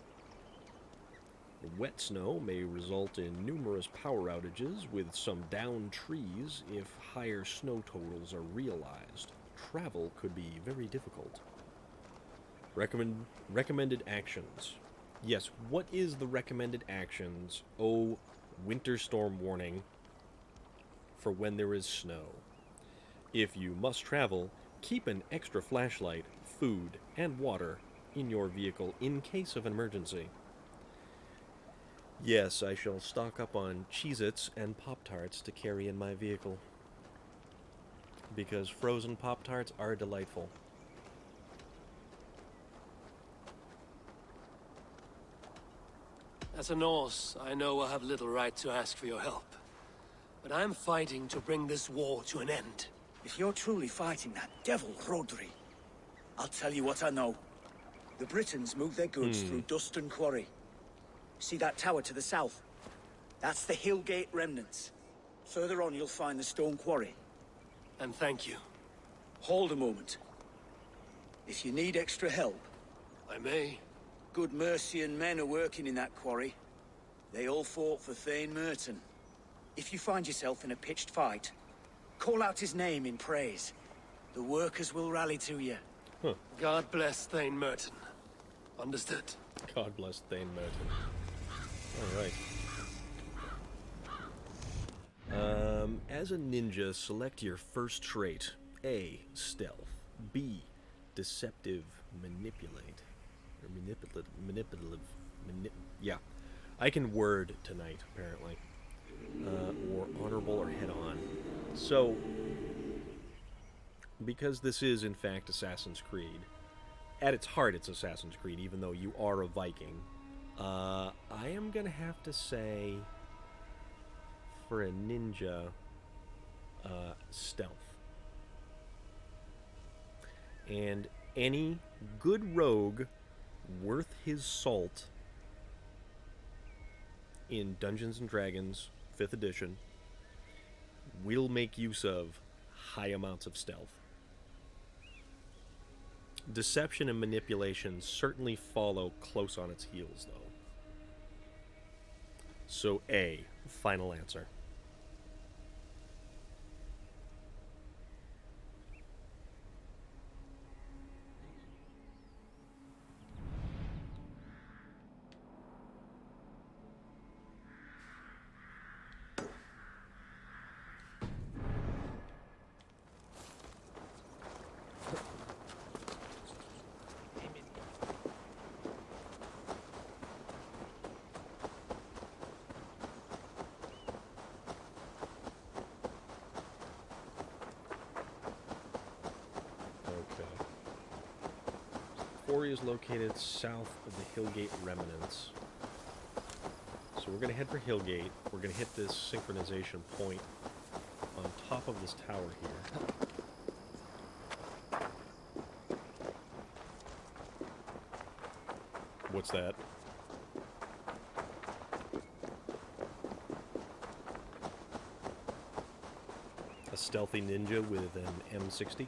The wet snow may result in numerous power outages with some downed trees if higher snow totals are realized. Travel could be very difficult. Recommended actions. Yes, what is the recommended actions? Oh, winter storm warning for when there is snow. If you must travel, keep an extra flashlight, food, and water in your vehicle in case of an emergency. Yes, I shall stock up on Cheez-Its and Pop-Tarts to carry in my vehicle. Because frozen Pop-Tarts are delightful. As a Norse, I know I have little right to ask for your help. But I'm fighting to bring this war to an end. If you're truly fighting that devil, Rhodri, I'll tell you what I know. The Britons move their goods through dust and quarry. See that tower to the south? That's the Hillgate remnants. Further on, you'll find the stone quarry. And thank you. Hold a moment. If you need extra help, I may. Good Mercian men are working in that quarry. They all fought for Thane Merton. If you find yourself in a pitched fight, call out his name in praise. The workers will rally to you. Huh. God bless Thane Merton. Understood. God bless Thane Merton. Alright. As a ninja, select your first trait. A. Stealth. B. Deceptive. Manipulate. Or manipulative. Yeah. I can word tonight, apparently. Or honorable or head-on. So, because this is, in fact, Assassin's Creed, at its heart it's Assassin's Creed, even though you are a Viking, I am going to have to say, for a ninja, stealth. And any good rogue worth his salt in Dungeons & Dragons 5th edition will make use of high amounts of stealth. Deception and manipulation certainly follow close on its heels, though. So A, final answer. Quarry is located south of the Hillgate remnants. So we're going to head for Hillgate. We're going to hit this synchronization point on top of this tower here. What's that? A stealthy ninja with an M60?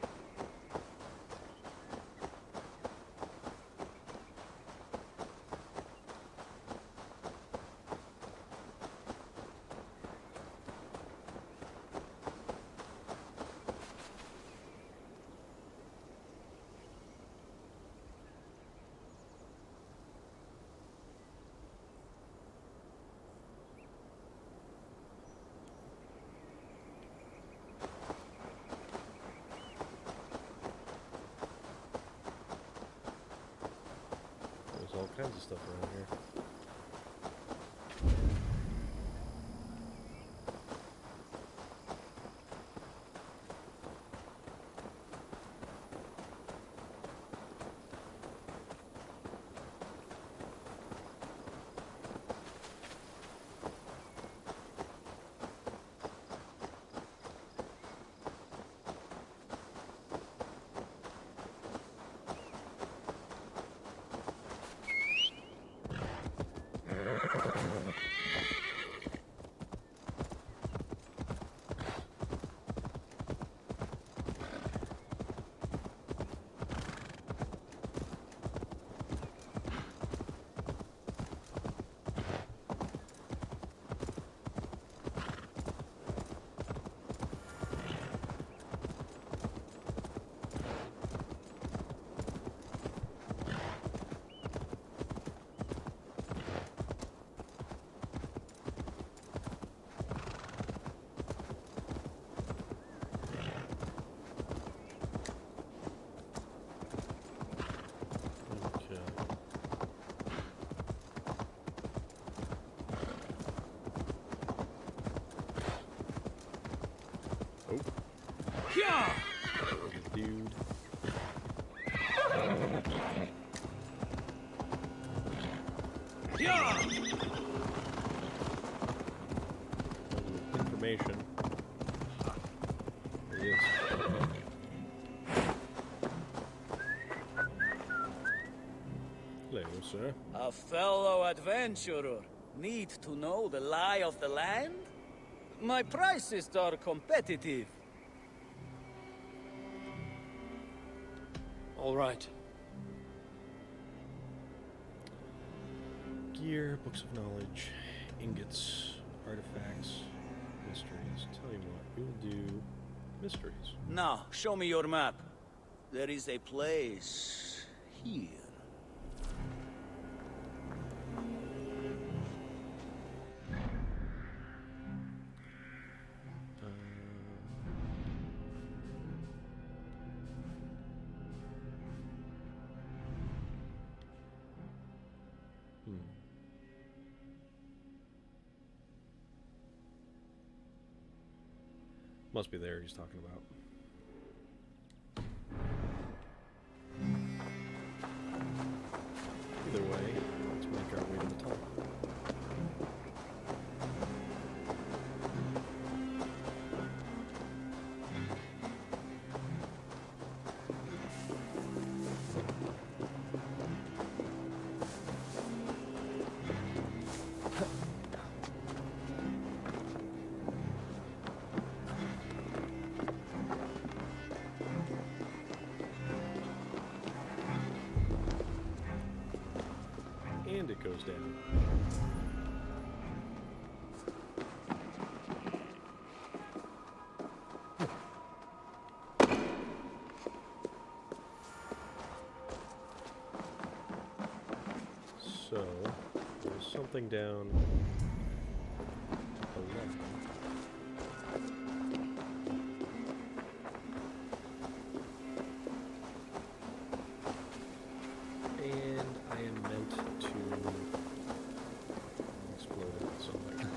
All kinds of stuff around here. Yeah! Dude. Yeah! Information. There he is. Hello, sir. A fellow adventurer. Need to know the lie of the land? My prices are competitive. All right. gear, books of knowledge, ingots, artifacts, mysteries. Tell you what, we will do mysteries. Now, show me your map. There is a place here. Must be there he's talking about. Either way, let's make our way to the top. And it goes down. So, there's something down the left. And I am meant to explode it somewhere.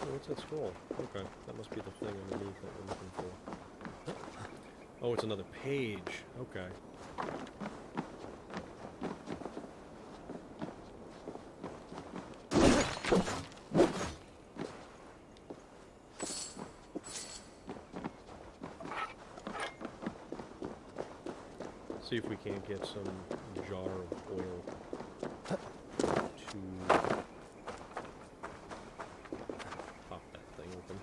Oh, what's that scroll? Okay, that must be the thing underneath that we're looking for. Oh, it's another page. Okay. See if we can't get some jar of oil to pop that thing open.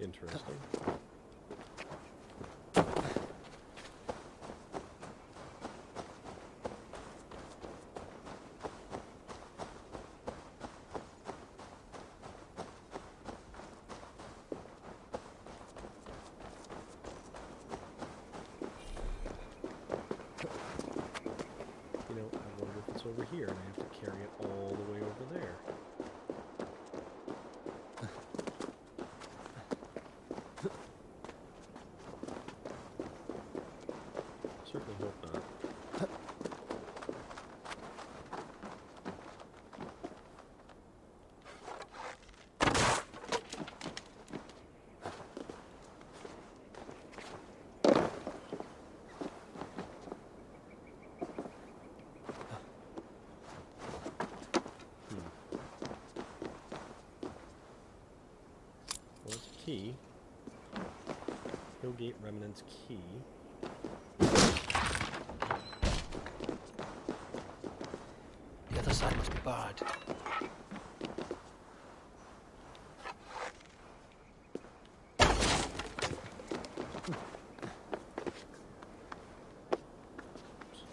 Interesting. You know, I wonder if it's over here and I have to carry it all the way over there. Certainly hope not. Well, it's a key. Hillgate Remnant's key. The other side must be barred. Come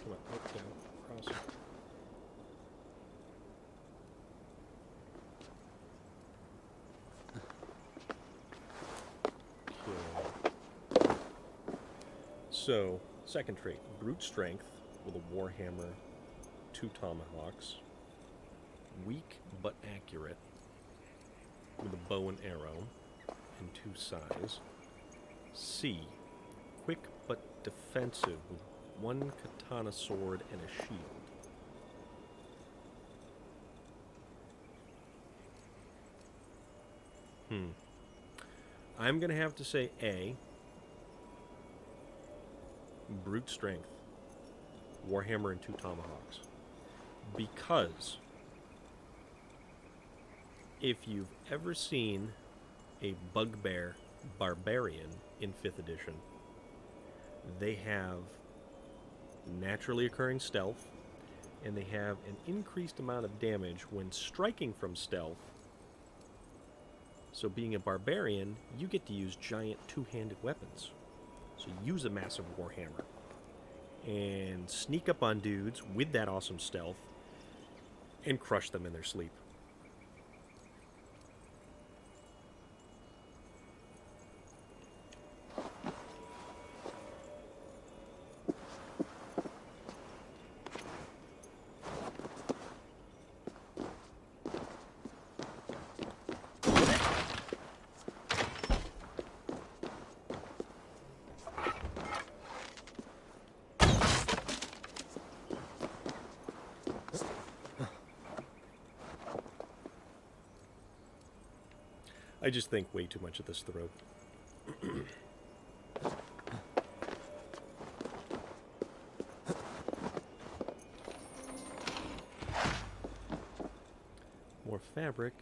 on, up, down, across. Okay. So, second trait, brute strength with a warhammer, 2 tomahawks, weak but accurate with a bow and arrow, and 2 size. C, quick but defensive, with one katana sword and a shield. I'm going to have to say A. Brute strength. Warhammer and 2 tomahawks. Because if you've ever seen a bugbear barbarian in 5th edition, they have naturally occurring stealth, and they have an increased amount of damage when striking from stealth. So being a barbarian, you get to use giant 2-handed weapons. So use a massive warhammer and sneak up on dudes with that awesome stealth and crush them in their sleep. I just think way too much of this throat. More fabric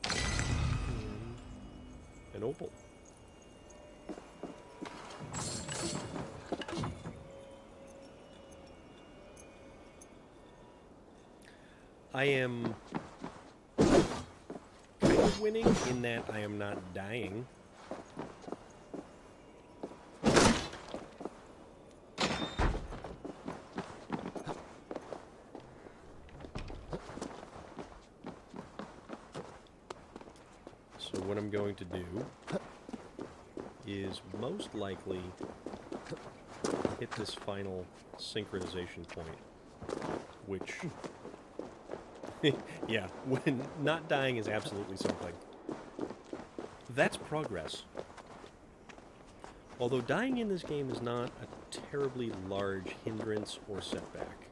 and an opal. I am winning in that I am not dying. So what I'm going to do is most likely hit this final synchronization point, which yeah, when not dying is absolutely something. That's progress. Although dying in this game is not a terribly large hindrance or setback.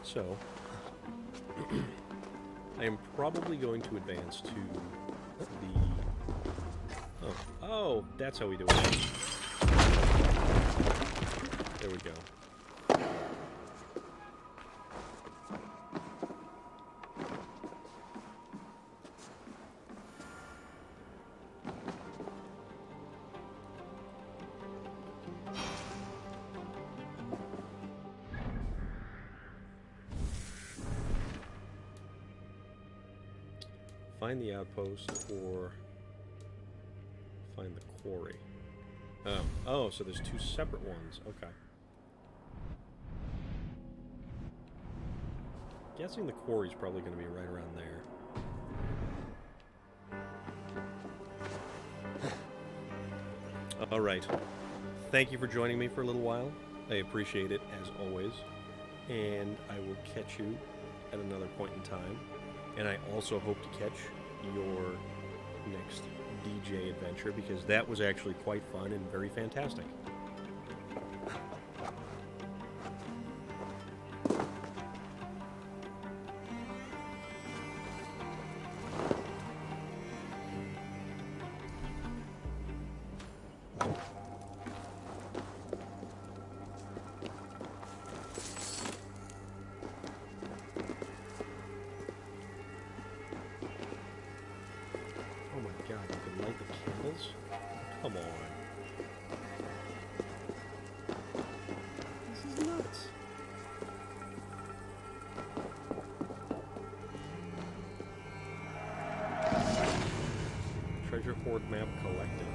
So, I am probably going to advance to the... Oh, that's how we do it. There we go. Find the outpost or find the quarry. Oh, so there's 2 separate ones. Okay. Guessing the quarry's probably going to be right around there. Alright. Thank you for joining me for a little while. I appreciate it, as always. And I will catch you at another point in time. And I also hope to catch your next DJ adventure, because that was actually quite fun and very fantastic. Come on. This is nuts. Treasure hoard map collected.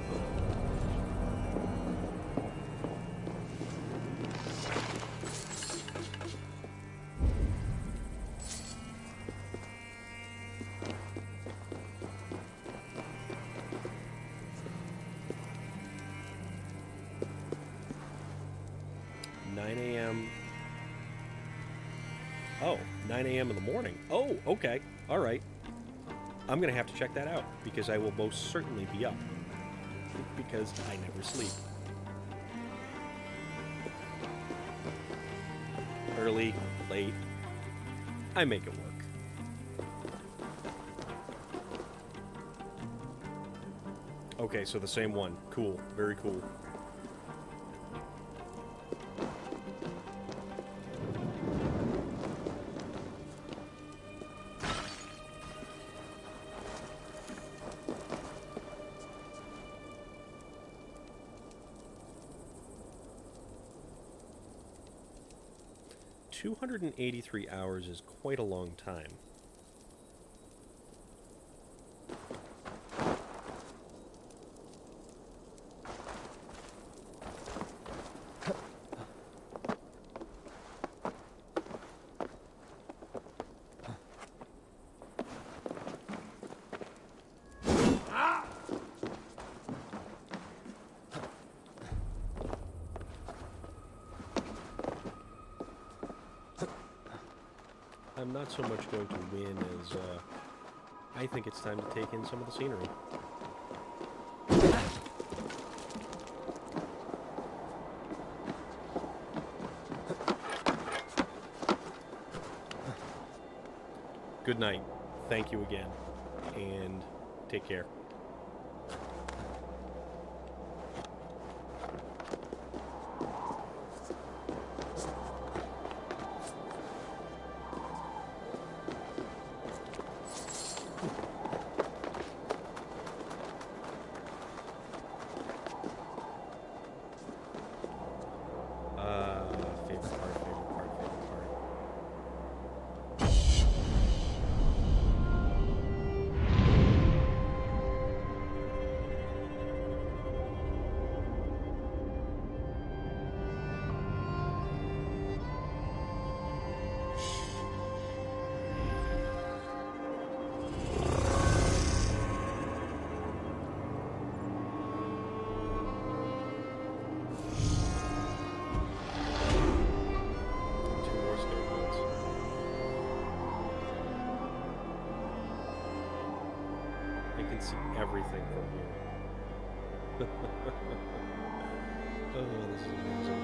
9 a.m. Oh, 9 a.m. in the morning. Oh, okay. All right. I'm going to have to check that out because I will most certainly be up because I never sleep. Early, late, I make it work. Okay, so the same one. Cool. Very cool. $283 hours is quite a long time. I'm not so much going to win as I think it's time to take in some of the scenery. Good night. Thank you again. And take care. See everything from here. Oh, this is amazing.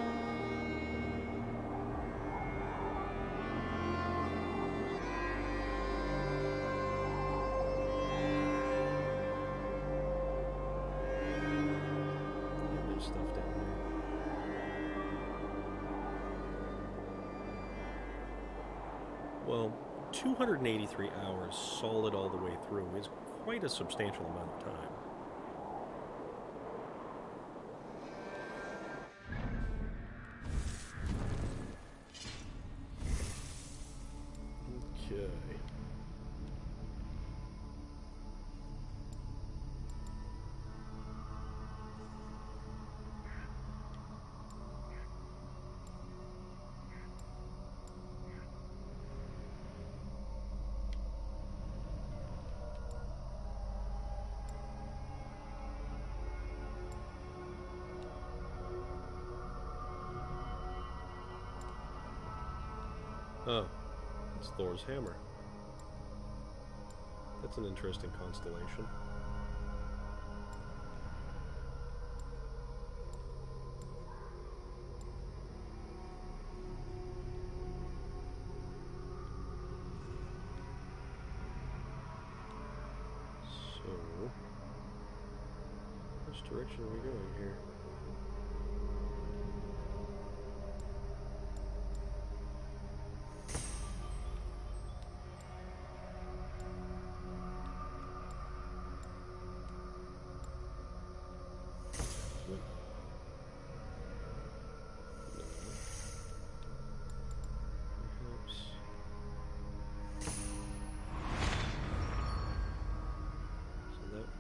Yeah, there's stuff down there. Well, 283 hours solid all the way through is quite a substantial amount of time. Okay. Oh, it's Thor's hammer. That's an interesting constellation. So, which direction are we going here?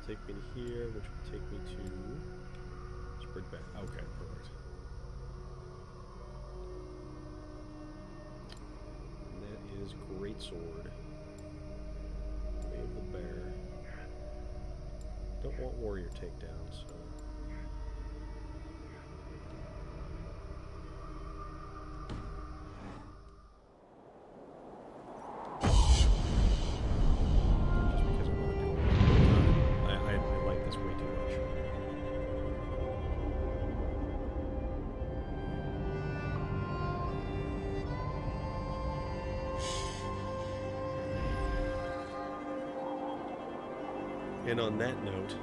Take me to here, which will take me to Springback. Okay, perfect. And that is Greatsword. Wave the Bear. Don't want warrior takedowns, so. And on that note,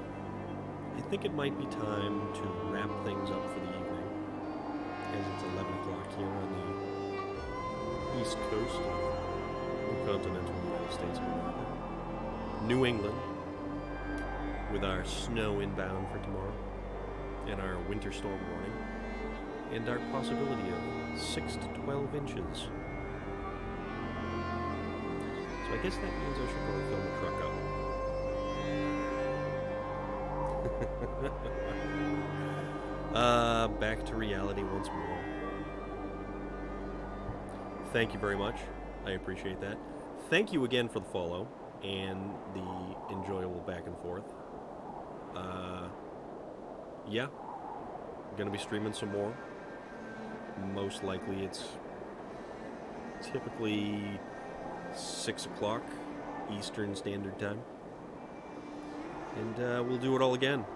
I think it might be time to wrap things up for the evening, as it's 11 o'clock here on the east coast of the continental United States of America. New England, with our snow inbound for tomorrow, and our winter storm warning, and our possibility of 6 to 12 inches. So I guess that means I should probably fill the truck up. Back to reality once more. Thank you very much. I appreciate that. Thank you again for the follow and the enjoyable back and forth. Yeah, gonna be streaming some more. Most likely it's typically 6 o'clock Eastern Standard Time. And we'll do it all again.